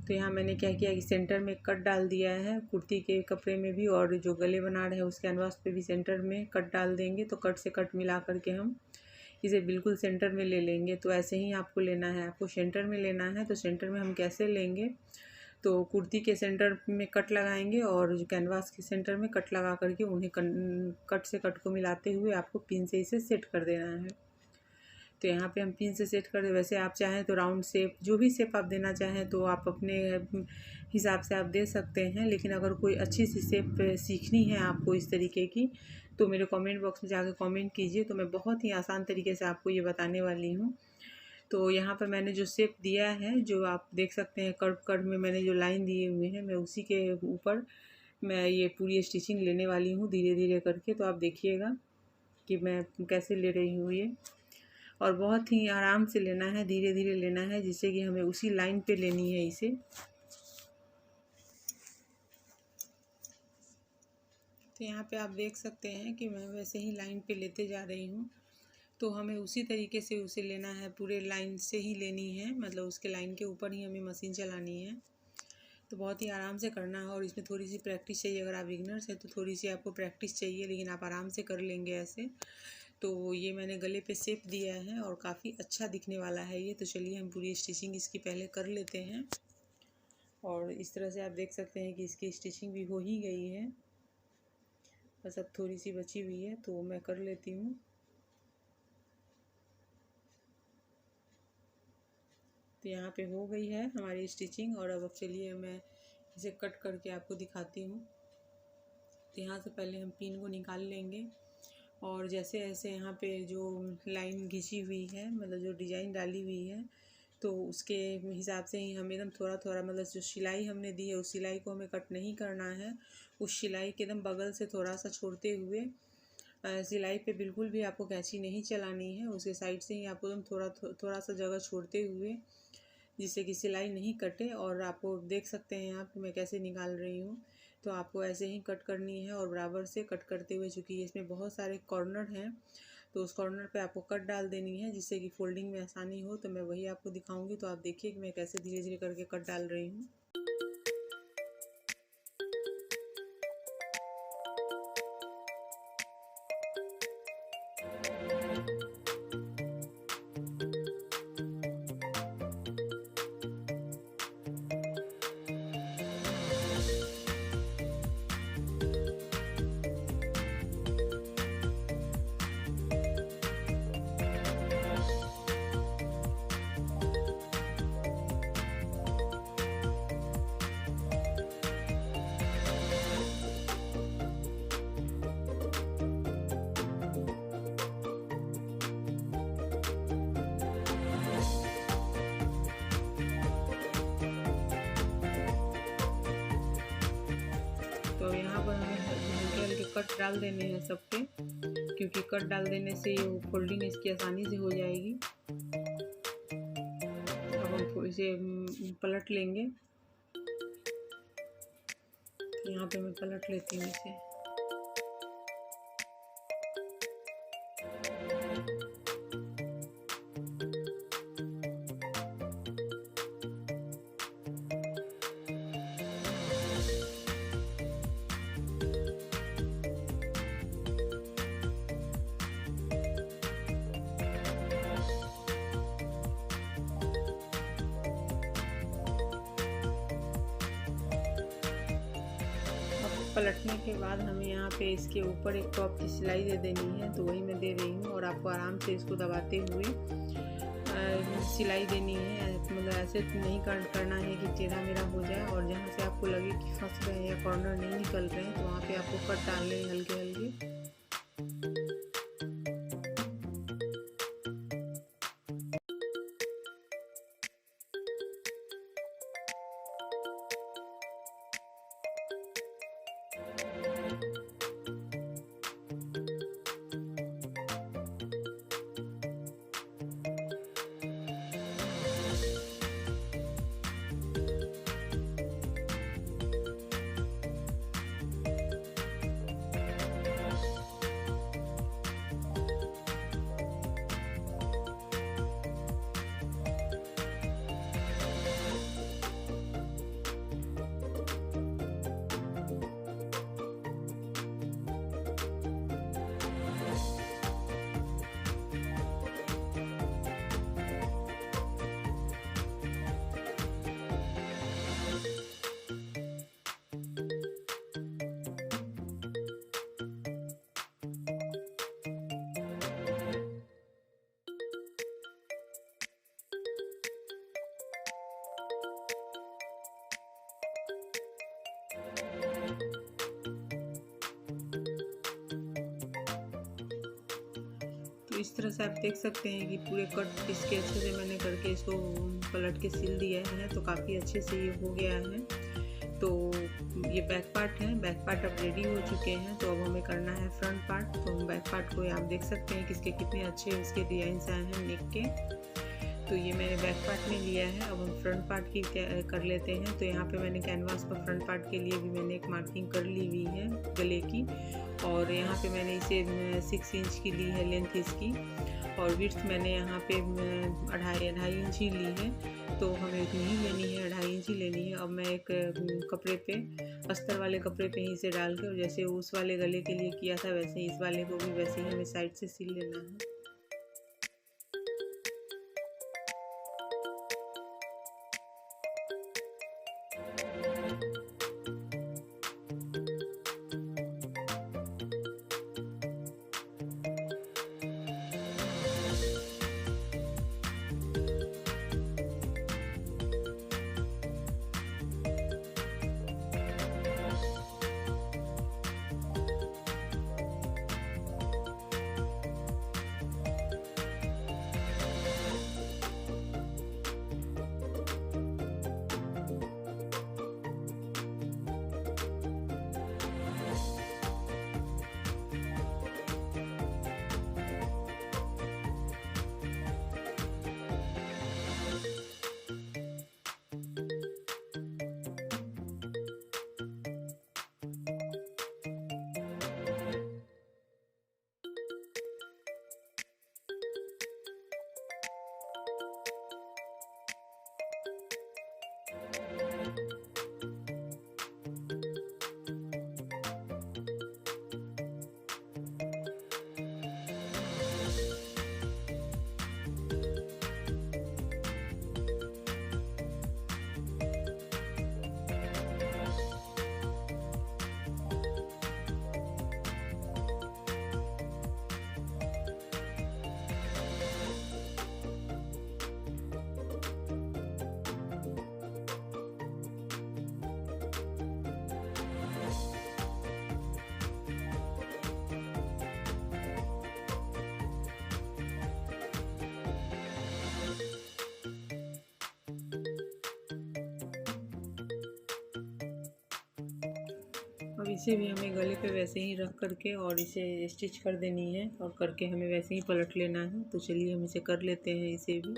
तो यहाँ मैंने क्या किया कि सेंटर में कट डाल दिया है कुर्ती के कपड़े में भी, और जो गले बना रहे हैं उस कैनवास पे भी सेंटर में कट डाल देंगे। तो कट से कट मिला करके हम इसे बिल्कुल सेंटर में ले लेंगे। तो ऐसे ही आपको लेना है, आपको सेंटर में लेना है। तो सेंटर में हम कैसे लेंगे, तो कुर्ती के सेंटर में कट लगाएंगे और जो कैनवास के सेंटर में कट लगा करके उन्हें कट से कट को मिलाते हुए आपको पिन से इसे सेट कर देना है। तो यहाँ पे हम पिन से सेट कर दे। वैसे आप चाहें तो राउंड शेप, जो भी शेप आप देना चाहें तो आप अपने हिसाब से आप दे सकते हैं, लेकिन अगर कोई अच्छी सी शेप सीखनी है आपको इस तरीके की, तो मेरे कमेंट बॉक्स में जाकर कमेंट कीजिए। तो मैं बहुत ही आसान तरीके से आपको ये बताने वाली हूँ। तो यहाँ पर मैंने जो शेप दिया है, जो आप देख सकते हैं कर्व कर्व में मैंने जो लाइन दिए हुए हैं, मैं उसी के ऊपर मैं ये पूरी स्टिचिंग लेने वाली हूँ धीरे धीरे करके। तो आप देखिएगा कि मैं कैसे ले रही हूँ ये, और बहुत ही आराम से लेना है, धीरे धीरे लेना है, जिससे कि हमें उसी लाइन पे लेनी है इसे। तो यहाँ पे आप देख सकते हैं कि मैं वैसे ही लाइन पे लेते जा रही हूँ। तो हमें उसी तरीके से उसे लेना है, पूरे लाइन से ही लेनी है, मतलब उसके लाइन के ऊपर ही हमें मशीन चलानी है। तो बहुत ही आराम से करना है और इसमें थोड़ी सी प्रैक्टिस चाहिए। अगर आप बिगिनर्स हैं तो थोड़ी सी आपको प्रैक्टिस चाहिए, लेकिन आप आराम से कर लेंगे ऐसे। तो ये मैंने गले पे शेप दिया है और काफ़ी अच्छा दिखने वाला है ये। तो चलिए हम पूरी स्टिचिंग इसकी पहले कर लेते हैं। और इस तरह से आप देख सकते हैं कि इसकी स्टिचिंग भी हो ही गई है, बस अब थोड़ी सी बची हुई है, तो मैं कर लेती हूँ। तो यहाँ पे हो गई है हमारी स्टिचिंग, और अब चलिए मैं इसे कट करके आपको दिखाती हूँ। तो यहाँ से पहले हम पिन को निकाल लेंगे, और जैसे ऐसे यहाँ पे जो लाइन खींची हुई है, मतलब जो डिज़ाइन डाली हुई है, तो उसके हिसाब से ही हम एकदम थोड़ा थोड़ा, मतलब जो सिलाई हमने दी है उस सिलाई को हमें कट नहीं करना है। उस सिलाई के एकदम बगल से थोड़ा सा छोड़ते हुए, सिलाई पे बिल्कुल भी आपको कैंची नहीं चलानी है, उसके साइड से ही आपको एकदम थोड़ा सा जगह छोड़ते हुए, जिससे कि सिलाई नहीं कटे। और आपको देख सकते हैं यहाँ पे मैं कैसे निकाल रही हूँ। तो आपको ऐसे ही कट करनी है और बराबर से कट करते हुए, चूँकि इसमें बहुत सारे कॉर्नर हैं, तो उस कॉर्नर पे आपको कट डाल देनी है, जिससे कि फोल्डिंग में आसानी हो। तो मैं वही आपको दिखाऊंगी। तो आप देखिए कि मैं कैसे धीरे धीरे करके कट डाल रही हूँ। तो यहाँ पर हमें हल्के हल्के कट डाल देने हैं सब पे, क्योंकि कट डाल देने से ये फोल्डिंग इसकी आसानी से हो जाएगी। अब हम इसे पलट लेंगे। यहाँ पे मैं पलट लेती हूँ इसे। पलटने के बाद हमें यहाँ पे इसके ऊपर एक टॉप की सिलाई दे देनी है, तो वही मैं दे रही हूँ। और आपको आराम से इसको दबाते हुए सिलाई देनी है, मतलब ऐसे नहीं करना है कि टेढ़ा मेढ़ा हो जाए। और जहाँ से आपको लगे कि फंस रहे हैं या कॉर्नर नहीं निकल रहे हैं, तो वहाँ पे आपको कट डालने हैं हल्के हल्के। इस तरह से आप देख सकते हैं कि पूरे कट इसके अच्छे से मैंने करके इसको पलट के सिल दिया है, तो काफ़ी अच्छे से ये हो गया है। तो ये बैक पार्ट है, बैक पार्ट अब रेडी हो चुके हैं। तो अब हमें करना है फ्रंट पार्ट। तो हम बैक पार्ट को आप देख सकते हैं कि इसके कितने अच्छे इसके डिजाइन आए हैं नेक के। तो ये मैंने बैक पार्ट में लिया है। अब हम फ्रंट पार्ट की कर लेते हैं। तो यहाँ पे मैंने कैनवास पर फ्रंट पार्ट के लिए भी मैंने एक मार्किंग कर ली हुई है गले की, और यहाँ पे मैंने इसे 6 इंच की ली है लेंथ इसकी, और विड्थ मैंने यहाँ पे 2.5 इंच ही ली है। तो हमें इतनी ही लेनी है, 2.5 इंच ही लेनी है। अब मैं एक कपड़े पे, अस्तर वाले कपड़े पे ही इसे डाल के, और जैसे उस वाले गले के लिए किया था वैसे ही इस वाले को भी वैसे ही हमें साइड से सिल लेना है। अब इसे भी हमें गले पे वैसे ही रख करके और इसे स्टिच कर देनी है, और करके हमें वैसे ही पलट लेना है। तो चलिए हम इसे कर लेते हैं इसे भी।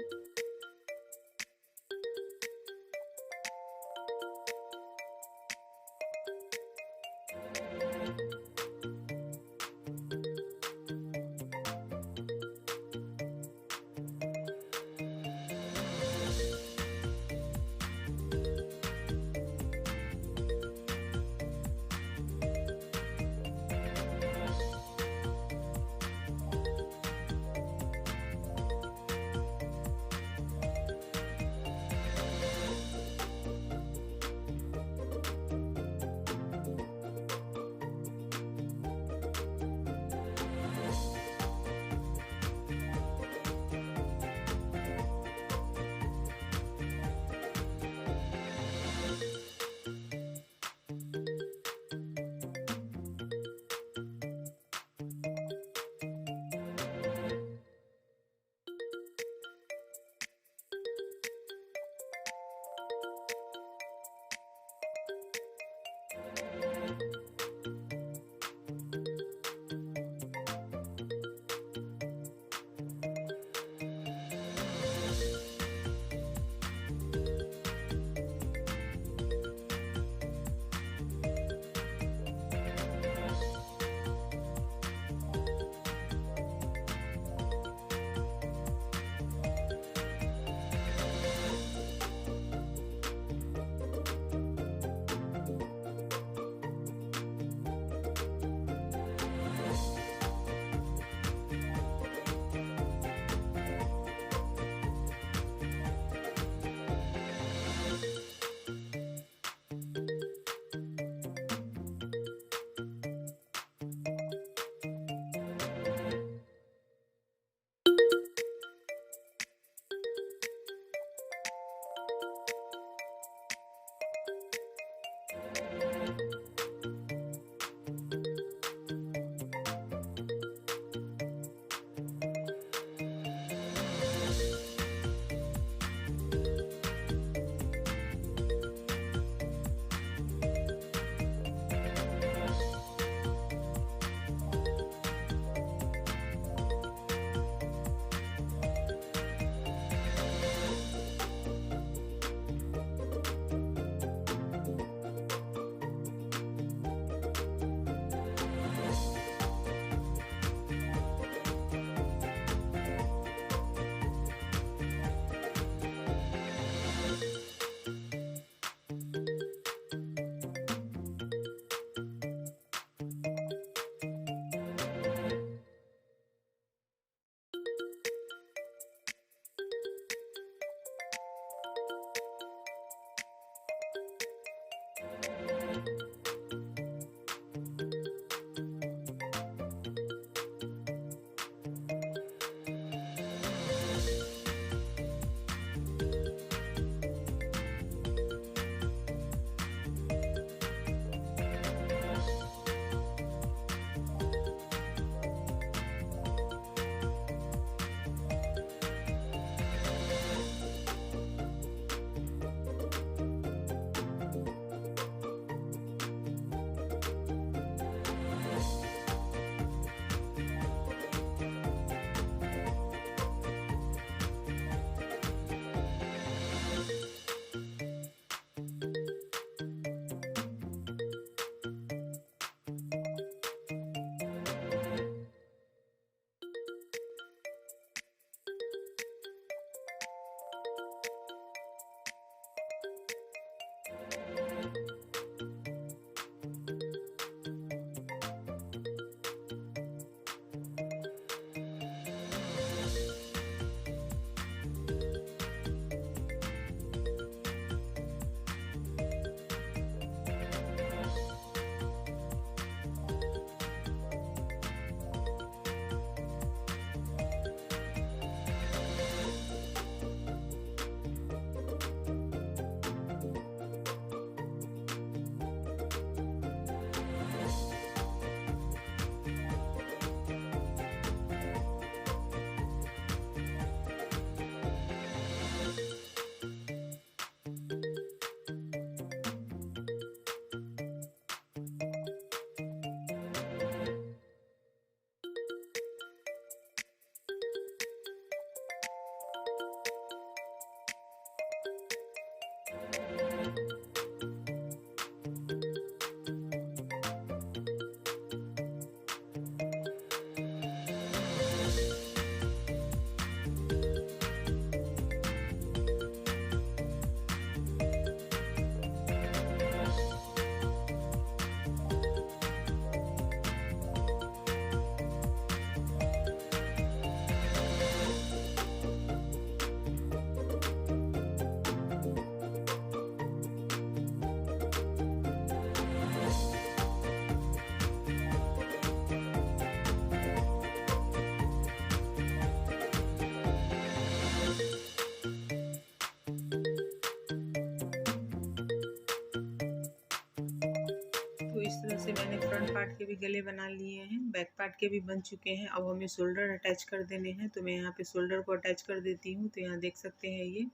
से मैंने फ्रंट पार्ट के भी गले बना लिए हैं, बैक पार्ट के भी बन चुके हैं। अब हमें शोल्डर अटैच कर देने हैं, तो मैं यहाँ पे शोल्डर को अटैच कर देती हूँ। तो यहाँ देख सकते हैं ये,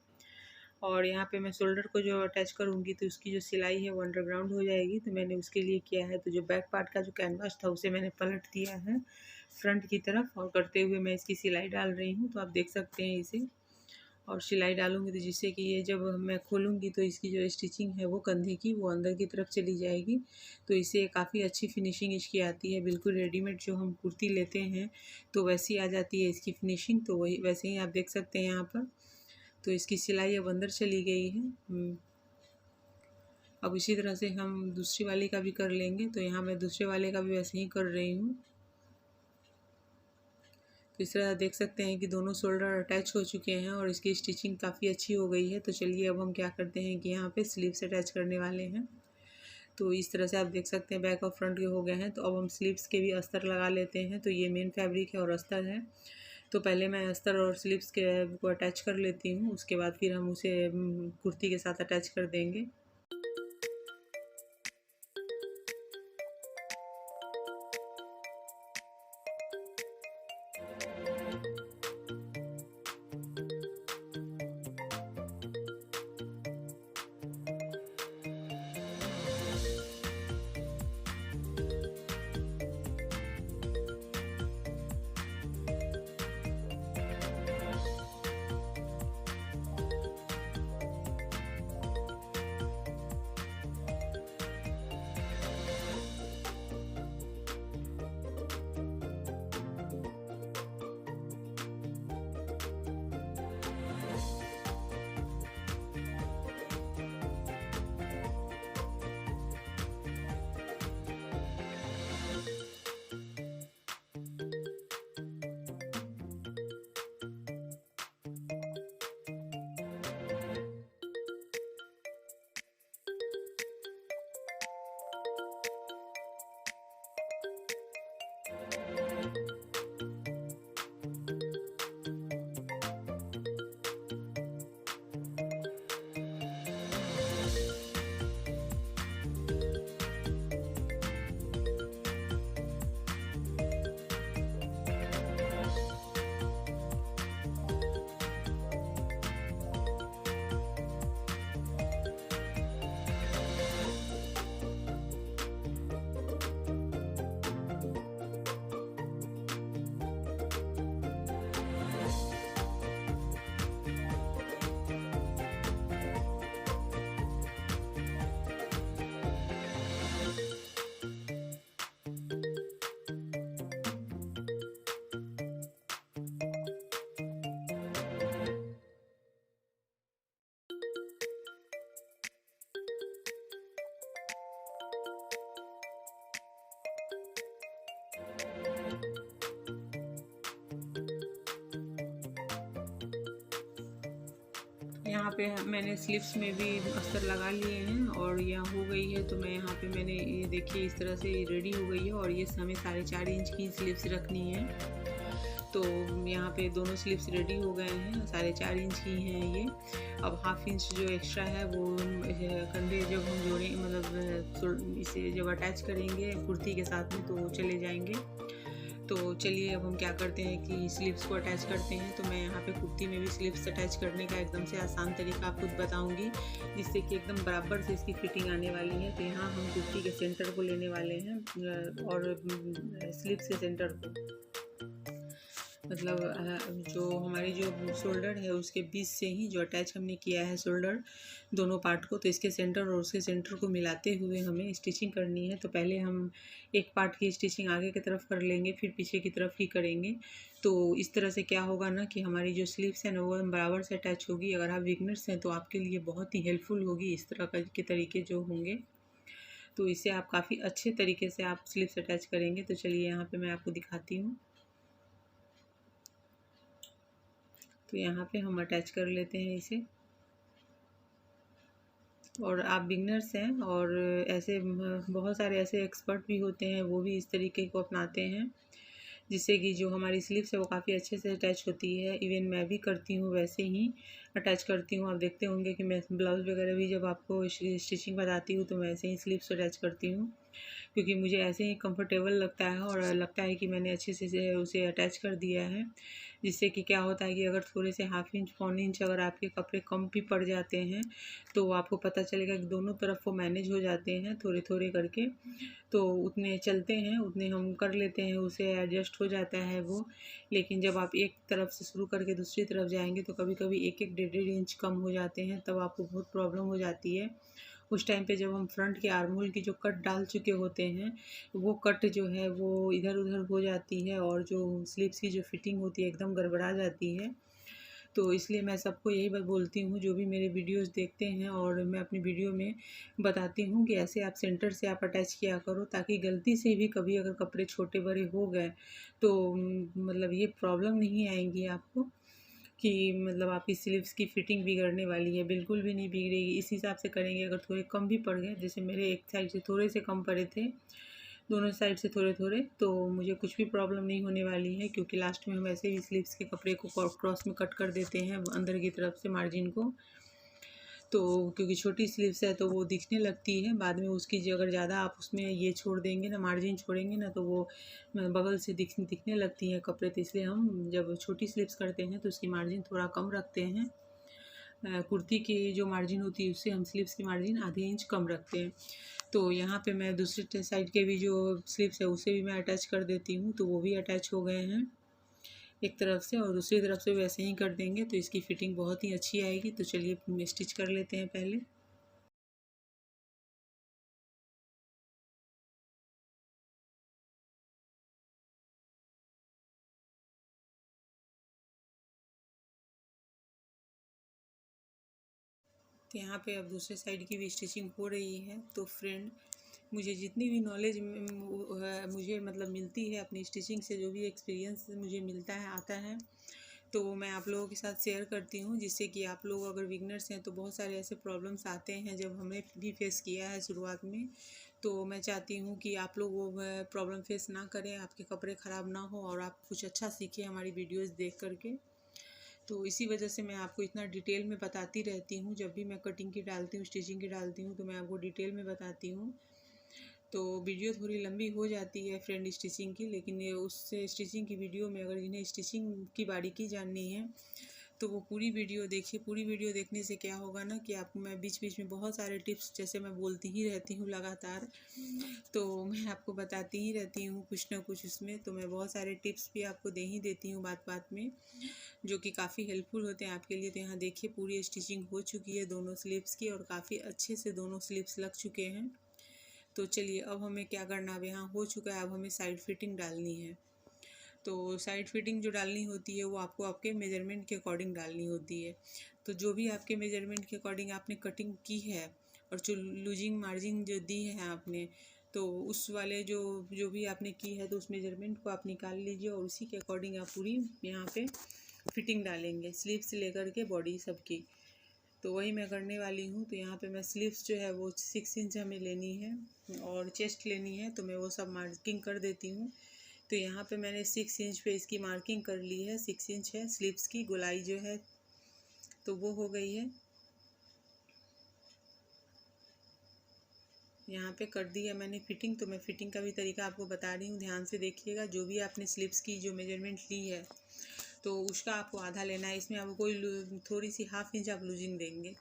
और यहाँ पे मैं शोल्डर को जो अटैच करूँगी तो उसकी जो सिलाई है वो अंडरग्राउंड हो जाएगी। तो मैंने उसके लिए किया है, तो जो बैक पार्ट का जो कैनवास था उसे मैंने पलट दिया है फ्रंट की तरफ, और करते हुए मैं इसकी सिलाई डाल रही हूँ। तो आप देख सकते हैं इसे, और सिलाई डालूँगी तो जिससे कि ये जब मैं खोलूँगी तो इसकी जो स्टिचिंग है वो कंधे की वो अंदर की तरफ चली जाएगी। तो इससे काफ़ी अच्छी फिनिशिंग इसकी आती है, बिल्कुल रेडीमेड जो हम कुर्ती लेते हैं तो वैसी आ जाती है इसकी फिनिशिंग। तो वही वैसे ही आप देख सकते हैं यहाँ पर। तो इसकी सिलाई अब अंदर चली गई है। अब इसी तरह से हम दूसरी वाली का भी कर लेंगे। तो यहाँ मैं दूसरे वाले का भी वैसे ही कर रही हूँ। तो इस तरह देख सकते हैं कि दोनों शोल्डर अटैच हो चुके हैं और इसकी स्टिचिंग काफ़ी अच्छी हो गई है। तो चलिए अब हम क्या करते हैं कि यहाँ पे स्लीव्स अटैच करने वाले हैं। तो इस तरह से आप देख सकते हैं बैक और फ्रंट के हो गए हैं। तो अब हम स्लीव्स के भी अस्तर लगा लेते हैं। तो ये मेन फैब्रिक है और अस्तर है। तो पहले मैं अस्तर और स्लीव्स के को अटैच कर लेती हूँ, उसके बाद फिर हम उसे कुर्ती के साथ अटैच कर देंगे। यहाँ पे मैंने स्लीव्स में भी अस्तर लगा लिए हैं और यहाँ हो गई है। तो मैं यहाँ पे मैंने ये देखिए इस तरह से रेडी हो गई है, और ये हमें 4.5 इंच की स्लीव्स रखनी है। तो यहाँ पे दोनों स्लीव्स रेडी हो गए हैं, 4.5 इंच की हैं ये। अब 1/2 इंच जो एक्स्ट्रा है वो कंधे जब हम जोड़ें, मतलब इसे जब अटैच करेंगे कुर्ती के साथ में तो चले जाएंगे। तो चलिए अब हम क्या करते हैं कि स्लीव्स को अटैच करते हैं। तो मैं यहाँ पे कुर्ती में भी स्लीव्स अटैच करने का एकदम से आसान तरीका आपको बताऊंगी, जिससे कि एकदम बराबर से इसकी फिटिंग आने वाली है। तो यहाँ हम कुर्ती के सेंटर को लेने वाले हैं और स्लीव्स के सेंटर को, मतलब जो हमारी जो शोल्डर है उसके बीच से ही जो अटैच हमने किया है शोल्डर दोनों पार्ट को, तो इसके सेंटर और उसके सेंटर को मिलाते हुए हमें स्टिचिंग करनी है। तो पहले हम एक पार्ट की स्टिचिंग आगे की तरफ कर लेंगे, फिर पीछे की तरफ ही करेंगे। तो इस तरह से क्या होगा ना कि हमारी जो स्लीव्स है ना वो बराबर से अटैच होगी। अगर आप बिगनर्स हैं तो आपके लिए बहुत ही हेल्पफुल होगी इस तरह के तरीके जो होंगे। तो इससे आप काफ़ी अच्छे तरीके से आप स्लीव्स अटैच करेंगे। तो चलिए यहाँ पर मैं आपको दिखाती हूँ। तो यहाँ पे हम अटैच कर लेते हैं इसे। और आप बिगनर्स हैं और ऐसे बहुत सारे ऐसे एक्सपर्ट भी होते हैं, वो भी इस तरीके को अपनाते हैं, जिससे कि जो हमारी स्लीव्स है वो काफ़ी अच्छे से अटैच होती है। इवन मैं भी करती हूँ, वैसे ही अटैच करती हूँ। आप देखते होंगे कि मैं ब्लाउज़ वगैरह भी जब आपको स्टिचिंग बताती हूँ तो मैं ऐसे ही स्लीव्स अटैच करती हूँ। क्योंकि मुझे ऐसे ही कंफर्टेबल लगता है और लगता है कि मैंने अच्छे से उसे अटैच कर दिया है। जिससे कि क्या होता है कि अगर थोड़े से हाफ इंच पौन इंच अगर आपके कपड़े कम भी पड़ जाते हैं तो आपको पता चलेगा कि दोनों तरफ वो मैनेज हो जाते हैं थोड़े थोड़े करके। तो उतने चलते हैं, उतने हम कर लेते हैं, उसे एडजस्ट हो जाता है वो। लेकिन जब आप एक तरफ से शुरू करके दूसरी तरफ जाएंगे तो कभी कभी एक एक डेढ़ डेढ़ इंच कम हो जाते हैं, तब आपको बहुत प्रॉब्लम हो जाती है। उस टाइम पे जब हम फ्रंट के आर्म होल की जो कट डाल चुके होते हैं वो कट जो है वो इधर उधर हो जाती है और जो स्लीव्स की जो फिटिंग होती है एकदम गड़बड़ा जाती है। तो इसलिए मैं सबको यही बात बोलती हूँ जो भी मेरे वीडियोस देखते हैं, और मैं अपनी वीडियो में बताती हूँ कि ऐसे आप सेंटर से आप अटैच किया करो, ताकि गलती से भी कभी अगर कपड़े छोटे बड़े हो गए तो मतलब ये प्रॉब्लम नहीं आएंगी आपको कि मतलब आपकी स्लीव्स की फिटिंग बिगड़ने वाली है। बिल्कुल भी नहीं बिगड़ेगी। इस हिसाब से करेंगे। अगर थोड़े कम भी पड़ गए, जैसे मेरे एक साइड से थोड़े से कम पड़े थे, दोनों साइड से थोड़े थोड़े, तो मुझे कुछ भी प्रॉब्लम नहीं होने वाली है, क्योंकि लास्ट में हम ऐसे ही स्लीव्स के कपड़े को क्रॉस में कट कर देते हैं अंदर की तरफ से मार्जिन को। तो क्योंकि छोटी स्लीव्स है तो वो दिखने लगती है बाद में उसकी, जो अगर ज़्यादा आप उसमें ये छोड़ देंगे ना, मार्जिन छोड़ेंगे ना, तो वो बगल से दिखने लगती है कपड़े। तो इसलिए हम जब छोटी स्लीव्स करते हैं तो उसकी मार्जिन थोड़ा कम रखते हैं। कुर्ती की जो मार्जिन होती है उससे हम स्लीव्स की मार्जिन आधे इंच कम रखते हैं। तो यहाँ पे मैं दूसरे साइड के भी जो स्लीव्स है उसे भी मैं अटैच कर देती हूँ, तो वो भी अटैच हो गए हैं एक तरफ से, और दूसरी तरफ से वैसे ही कर देंगे तो इसकी फ़िटिंग बहुत ही अच्छी आएगी। तो चलिए स्टिच कर लेते हैं पहले। तो यहाँ पे अब दूसरे साइड की भी स्टिचिंग हो रही है। तो फ्रेंड, मुझे जितनी भी नॉलेज मुझे मतलब मिलती है अपनी स्टिचिंग से, जो भी एक्सपीरियंस मुझे मिलता है आता है, तो मैं आप लोगों के साथ शेयर करती हूँ, जिससे कि आप लोग अगर बिगनर्स हैं तो बहुत सारे ऐसे प्रॉब्लम्स आते हैं, जब हमने भी फेस किया है शुरुआत में। तो मैं चाहती हूँ कि आप लोग वो प्रॉब्लम फेस ना करें, आपके कपड़े ख़राब ना हो और आप कुछ अच्छा सीखें हमारी वीडियोज़ देख करके। तो इसी वजह से मैं आपको इतना डिटेल में बताती रहती हूँ। जब भी मैं कटिंग की डालती हूँ, स्टिचिंग की डालती हूँ, तो मैं आपको डिटेल में बताती हूँ। तो वीडियो थोड़ी लंबी हो जाती है फ्रेंड स्टिचिंग की, लेकिन ये उससे स्टिचिंग की वीडियो में अगर इन्हें स्टिचिंग की बारीकी जाननी है तो वो पूरी वीडियो देखिए। पूरी वीडियो देखने से क्या होगा ना कि आपको मैं बीच बीच में बहुत सारे टिप्स, जैसे मैं बोलती ही रहती हूँ लगातार, तो मैं आपको बताती ही रहती हूँ कुछ ना कुछ उसमें। तो मैं बहुत सारे टिप्स भी आपको दे ही देती हूँ बात बात में, जो कि काफ़ी हेल्पफुल होते हैं आपके लिए। तो यहाँ देखिए पूरी स्टिचिंग हो चुकी है दोनों स्लीव्स की, और काफ़ी अच्छे से दोनों स्लीव्स लग चुके हैं। तो चलिए अब हमें क्या करना, अब यहाँ हो चुका है, अब हमें साइड फिटिंग डालनी है। तो साइड फिटिंग जो डालनी होती है वो आपको आपके मेजरमेंट के अकॉर्डिंग डालनी होती है। तो जो भी आपके मेजरमेंट के अकॉर्डिंग आपने कटिंग की है और जो लूजिंग मार्जिन जो दी है आपने, तो उस वाले जो जो भी आपने की है तो उस मेजरमेंट को आप निकाल लीजिए, और उसी के अकॉर्डिंग आप पूरी यहाँ पे फिटिंग डालेंगे, स्लीव से लेकर के बॉडी सबकी। तो वही मैं करने वाली हूँ। तो यहाँ पे मैं स्लीव्स जो है वो 6 इंच हमें लेनी है और चेस्ट लेनी है, तो मैं वो सब मार्किंग कर देती हूँ। तो यहाँ पे मैंने 6 इंच पे इसकी मार्किंग कर ली है। 6 इंच है स्लीव्स की गोलाई जो है, तो वो हो गई है। यहाँ पे कर दी है मैंने फिटिंग। तो मैं फिटिंग का भी तरीका आपको बता रही हूँ, ध्यान से देखिएगा। जो भी आपने स्लीव्स की जो मेजरमेंट ली है तो उसका आपको आधा लेना है। इसमें आपको कोई थोड़ी सी हाफ इंच आप लूजिंग देंगे।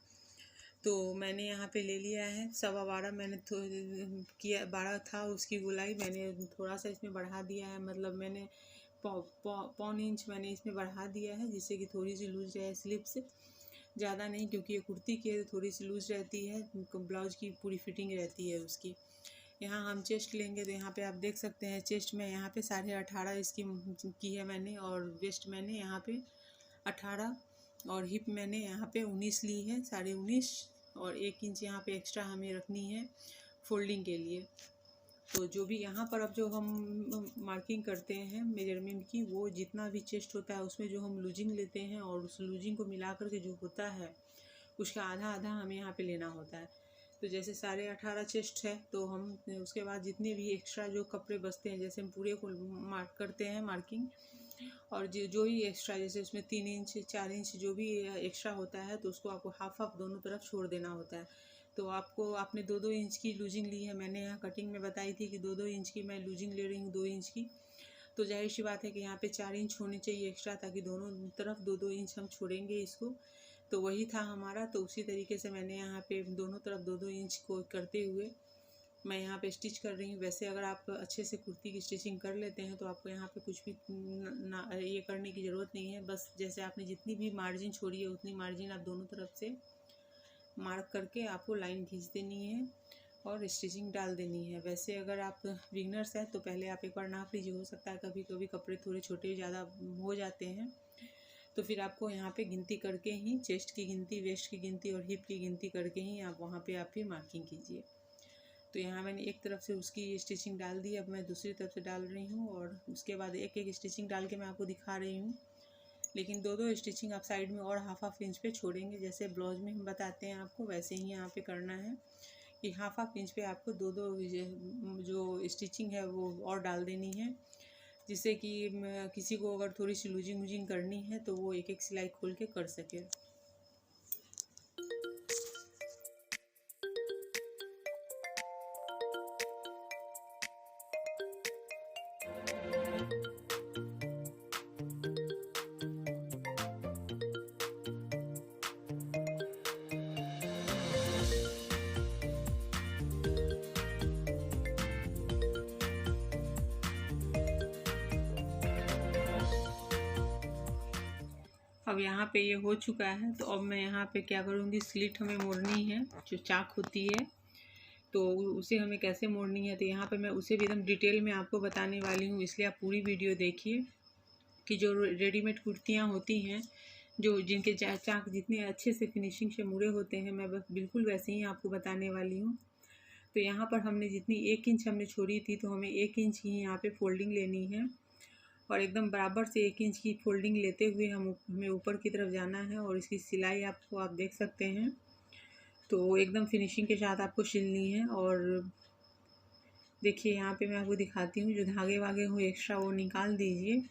तो मैंने यहाँ पे ले लिया है 12.25। मैंने किया 12 था उसकी गोलाई, मैंने थोड़ा सा इसमें बढ़ा दिया है, मतलब मैंने पौन इंच मैंने इसमें बढ़ा दिया है, जिससे कि थोड़ी सी लूज रहे स्लिप्स। ज़्यादा नहीं, क्योंकि ये कुर्ती की थोड़ी सी लूज रहती है, ब्लाउज की पूरी फिटिंग रहती है उसकी। यहाँ हम चेस्ट लेंगे, तो यहाँ पे आप देख सकते हैं चेस्ट में यहाँ पे 18.5 इसकी की है मैंने, और वेस्ट मैंने यहाँ पे 18, और हिप मैंने यहाँ पे 19 ली है, 19.5, और 1 इंच यहाँ पे एक्स्ट्रा हमें रखनी है फोल्डिंग के लिए। तो जो भी यहाँ पर अब जो हम मार्किंग करते हैं मेजरमेंट की, वो जितना भी चेस्ट होता है उसमें जो हम लूजिंग लेते हैं, और उस लूजिंग को मिला करके जो होता है उसका आधा आधा हमें यहाँ पे लेना होता है। तो जैसे 18.5 चेस्ट है, तो हम उसके बाद जितने भी एक्स्ट्रा जो कपड़े बचते हैं, जैसे हम पूरे को मार्क करते हैं मार्किंग, और जो भी एक्स्ट्रा, जैसे उसमें 3 इंच 4 इंच जो भी एक्स्ट्रा होता है तो उसको आपको हाफ हाफ दोनों तरफ छोड़ देना होता है। तो आपको आपने 2-2 इंच की लूजिंग ली है, मैंने यहाँ कटिंग में बताई थी कि 2-2 इंच की मैं लूजिंग ले रही हूँ, 2 इंच की। तो जाहिर सी बात है कि यहाँ पे 4 इंच होनी चाहिए एक्स्ट्रा, ताकि दोनों तरफ 2-2 इंच हम छोड़ेंगे इसको। तो वही था हमारा। तो उसी तरीके से मैंने यहाँ पे दोनों तरफ 2-2 इंच को करते हुए मैं यहाँ पे स्टिच कर रही हूँ। वैसे अगर आप अच्छे से कुर्ती की स्टिचिंग कर लेते हैं तो आपको यहाँ पे कुछ भी ये करने की ज़रूरत नहीं है। बस जैसे आपने जितनी भी मार्जिन छोड़ी है उतनी मार्जिन आप दोनों तरफ से मार्क करके आपको लाइन खींच देनी है और स्टिचिंग डाल देनी है। वैसे अगर आप बिगनर्स हैं तो पहले आप एक बार नाप लीजिए, हो सकता है कभी कभी कपड़े थोड़े छोटे ज़्यादा हो जाते हैं, तो फिर आपको यहाँ पे गिनती करके ही, चेस्ट की गिनती, वेस्ट की गिनती और हिप की गिनती करके ही आप वहाँ पे आप भी मार्किंग कीजिए। तो यहाँ मैंने एक तरफ से उसकी स्टिचिंग डाल दी, अब मैं दूसरी तरफ से डाल रही हूँ और उसके बाद एक एक स्टिचिंग डाल के मैं आपको दिखा रही हूँ। लेकिन 2-2 स्टिचिंग आप साइड में और हाफ इंच पे छोड़ेंगे, जैसे ब्लाउज में हम बताते हैं आपको, वैसे ही यहाँ पे करना है कि हाफ इंच पे आपको 2-2 जो स्टिचिंग है वो और डाल देनी है, जिससे कि किसी को अगर थोड़ी सी लूजिंग वूजिंग करनी है तो वो एक एक सिलाई खोल के कर सके। अब यहाँ पे ये हो चुका है, तो अब मैं यहाँ पे क्या करूँगी, स्लिट हमें मोड़नी है, जो चाक होती है तो उसे हमें कैसे मोड़नी है, तो यहाँ पे मैं उसे भी एकदम डिटेल में आपको बताने वाली हूँ। इसलिए आप पूरी वीडियो देखिए कि जो रेडीमेड कुर्तियाँ होती हैं, जो जिनके चाक जितने अच्छे से फिनिशिंग से मुड़े होते हैं, मैं बस बिल्कुल वैसे ही आपको बताने वाली हूँ। तो यहाँ पर हमने जितनी 1 इंच हमने छोड़ी थी, तो हमें 1 इंच ही यहाँ पे फोल्डिंग लेनी है और एकदम बराबर से 1 इंच की फोल्डिंग लेते हुए हमें ऊपर की तरफ जाना है। और इसकी सिलाई आपको आप देख सकते हैं, तो एकदम फिनिशिंग के साथ आपको सिलनी है। और देखिए यहाँ पे मैं आपको दिखाती हूँ, जो धागे वागे हो एक्स्ट्रा वो निकाल दीजिए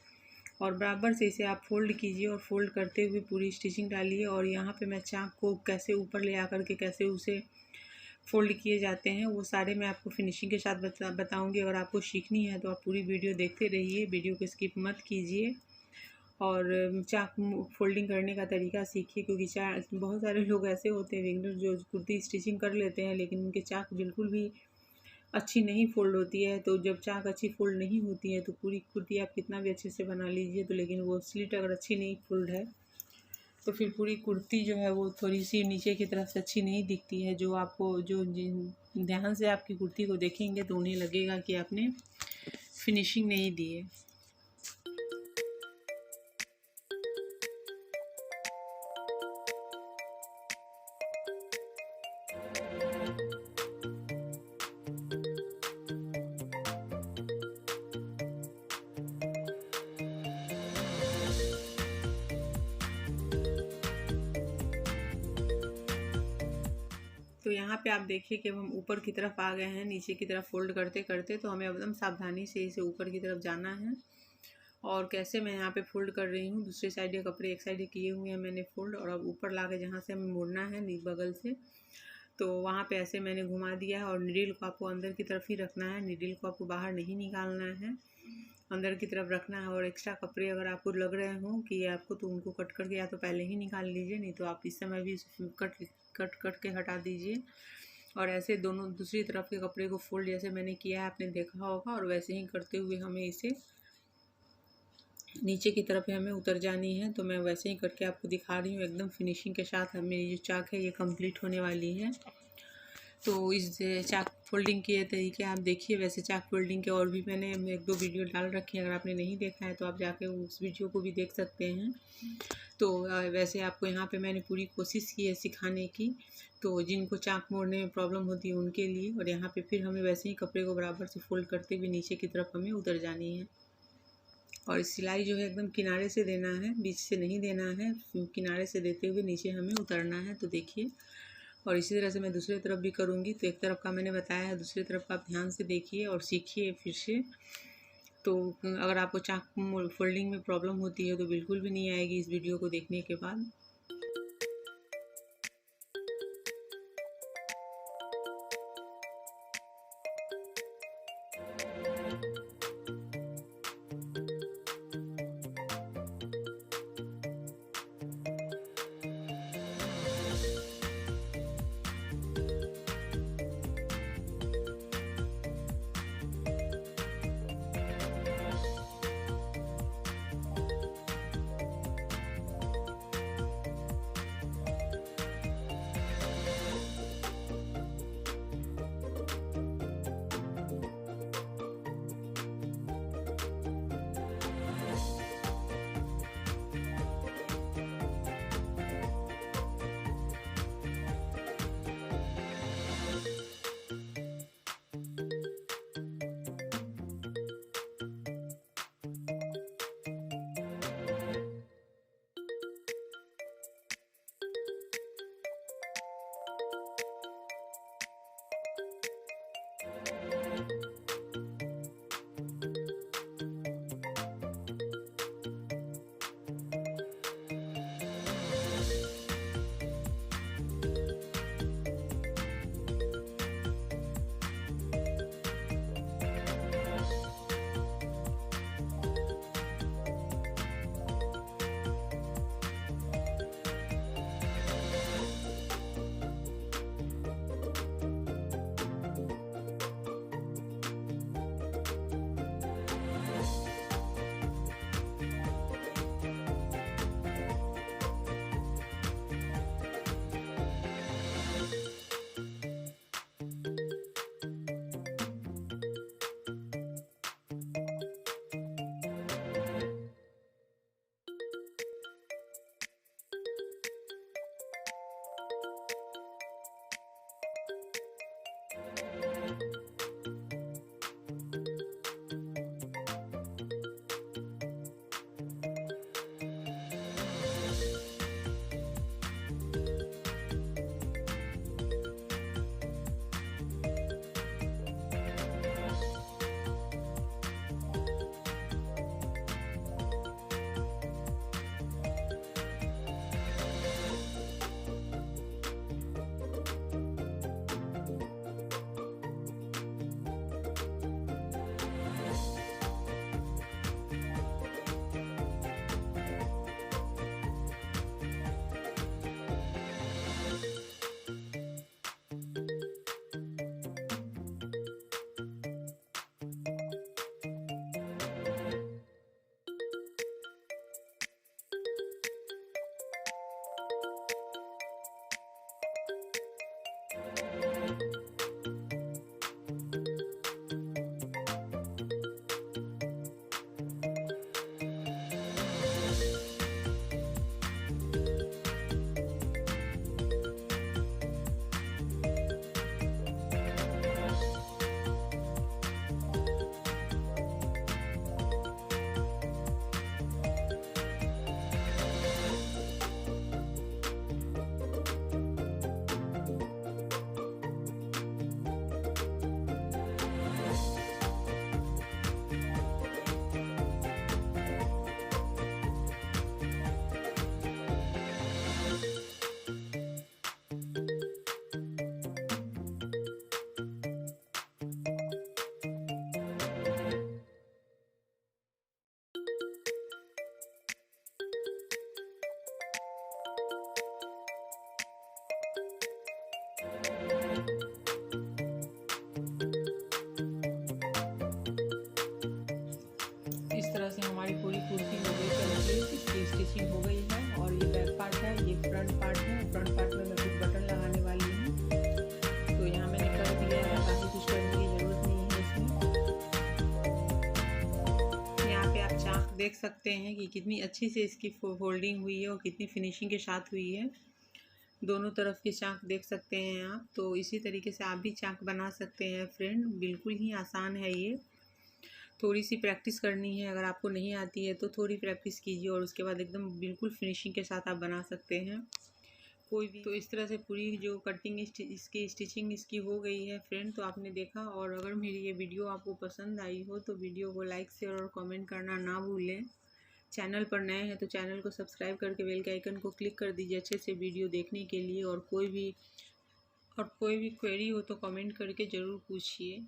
और बराबर से इसे आप फोल्ड कीजिए और फोल्ड करते हुए पूरी स्टिचिंग डालिए। और यहाँ पे मैं चाक को कैसे ऊपर ले आकर के कैसे उसे फोल्ड किए जाते हैं वो सारे मैं आपको फिनिशिंग के साथ बताऊंगी। अगर आपको सीखनी है तो आप पूरी वीडियो देखते रहिए, वीडियो को स्किप मत कीजिए और चाक फोल्डिंग करने का तरीका सीखिए, क्योंकि बहुत सारे लोग ऐसे होते हैं बिगिनर जो कुर्ती स्टिचिंग कर लेते हैं लेकिन उनके चाक बिल्कुल भी अच्छी नहीं फोल्ड होती है। तो जब चाक अच्छी फोल्ड नहीं होती है तो पूरी कुर्ती आप कितना भी अच्छे से बना लीजिए, तो लेकिन वो स्लिट अगर अच्छी नहीं फोल्ड है तो फिर पूरी कुर्ती जो है वो थोड़ी सी नीचे की तरफ से अच्छी नहीं दिखती है। जो आपको जो ध्यान से आपकी कुर्ती को देखेंगे तो उन्हें लगेगा कि आपने फिनिशिंग नहीं दी है। तो यहाँ पे आप देखिए कि हम ऊपर की तरफ आ गए हैं, नीचे की तरफ फोल्ड करते करते, तो हमें एकदम सावधानी से इसे ऊपर की तरफ जाना है। और कैसे मैं यहाँ पे फोल्ड कर रही हूँ, दूसरी साइड के कपड़े एक साइड किए हुए हैं मैंने फोल्ड, और अब ऊपर ला के जहाँ से हमें मोड़ना है बगल से, तो वहाँ पे ऐसे मैंने घुमा दिया है। और नीडल को आपको अंदर की तरफ ही रखना है, नीडल को आपको बाहर नहीं निकालना है, अंदर की तरफ रखना है। और एक्स्ट्रा कपड़े अगर आपको लग रहे हों कि आपको, तो उनको कट करके या तो पहले ही निकाल लीजिए, नहीं तो आप इस समय भी कट के हटा दीजिए। और ऐसे दोनों दूसरी तरफ के कपड़े को फोल्ड जैसे मैंने किया है आपने देखा होगा, और वैसे ही करते हुए हमें इसे नीचे की तरफ हमें उतर जानी है। तो मैं वैसे ही करके आपको दिखा रही हूँ, एकदम फिनिशिंग के साथ मेरी जो चाक है ये कंप्लीट होने वाली है। तो इस चाक फोल्डिंग के तरीके आप देखिए। वैसे चाक फोल्डिंग के और भी मैंने 1-2 वीडियो डाल रखी है, अगर आपने नहीं देखा है तो आप जाके उस वीडियो को भी देख सकते हैं। तो वैसे आपको यहाँ पे मैंने पूरी कोशिश की है सिखाने की, तो जिनको चाक मोड़ने में प्रॉब्लम होती है उनके लिए। और यहाँ पे फिर हमें वैसे ही कपड़े को बराबर से फोल्ड करते हुए नीचे की तरफ हमें उतर जानी है। और सिलाई जो है एकदम किनारे से देना है, बीच से नहीं देना है, किनारे से देते हुए नीचे हमें उतरना है। तो देखिए, और इसी तरह से मैं दूसरी तरफ भी करूँगी। तो एक तरफ का मैंने बताया है, दूसरी तरफ का आप ध्यान से देखिए और सीखिए फिर से। तो अगर आपको चाक फोल्डिंग में प्रॉब्लम होती है तो बिल्कुल भी नहीं आएगी इस वीडियो को देखने के बाद। इस तरह से हमारी पूरी कुर्ती हो गई कंप्लीट। इसकी स्टिचिंग हो गई है और ये बैक पार्ट है, ये फ्रंट पार्ट है। फ्रंट पार्ट में मैं कुछ बटन लगाने वाली हूँ, तो यहाँ मैंने कर दिया है, बाकी कुछ करने की ज़रूरत नहीं है इसमें। यहाँ पे आप चाक देख सकते हैं कि कितनी अच्छी से इसकी फोल्डिंग हुई है और कितनी फिनिशिंग के साथ हुई है। दोनों तरफ के चाक देख सकते हैं आप। तो इसी तरीके से आप भी चाक बना सकते हैं फ्रेंड, बिल्कुल ही आसान है ये। थोड़ी सी प्रैक्टिस करनी है, अगर आपको नहीं आती है तो थोड़ी प्रैक्टिस कीजिए और उसके बाद एकदम बिल्कुल फिनिशिंग के साथ आप बना सकते हैं। कोई भी। तो इस तरह से पूरी जो कटिंग इसकी स्टिचिंग इसकी हो गई है फ्रेंड। तो आपने देखा, और अगर मेरी ये वीडियो आपको पसंद आई हो तो वीडियो को लाइक शेयर और कमेंट करना ना भूलें। चैनल पर नए हैं तो चैनल को सब्सक्राइब करके बेल के आइकन को क्लिक कर दीजिए अच्छे से वीडियो देखने के लिए। और कोई भी क्वेरी हो तो कमेंट करके ज़रूर पूछिए।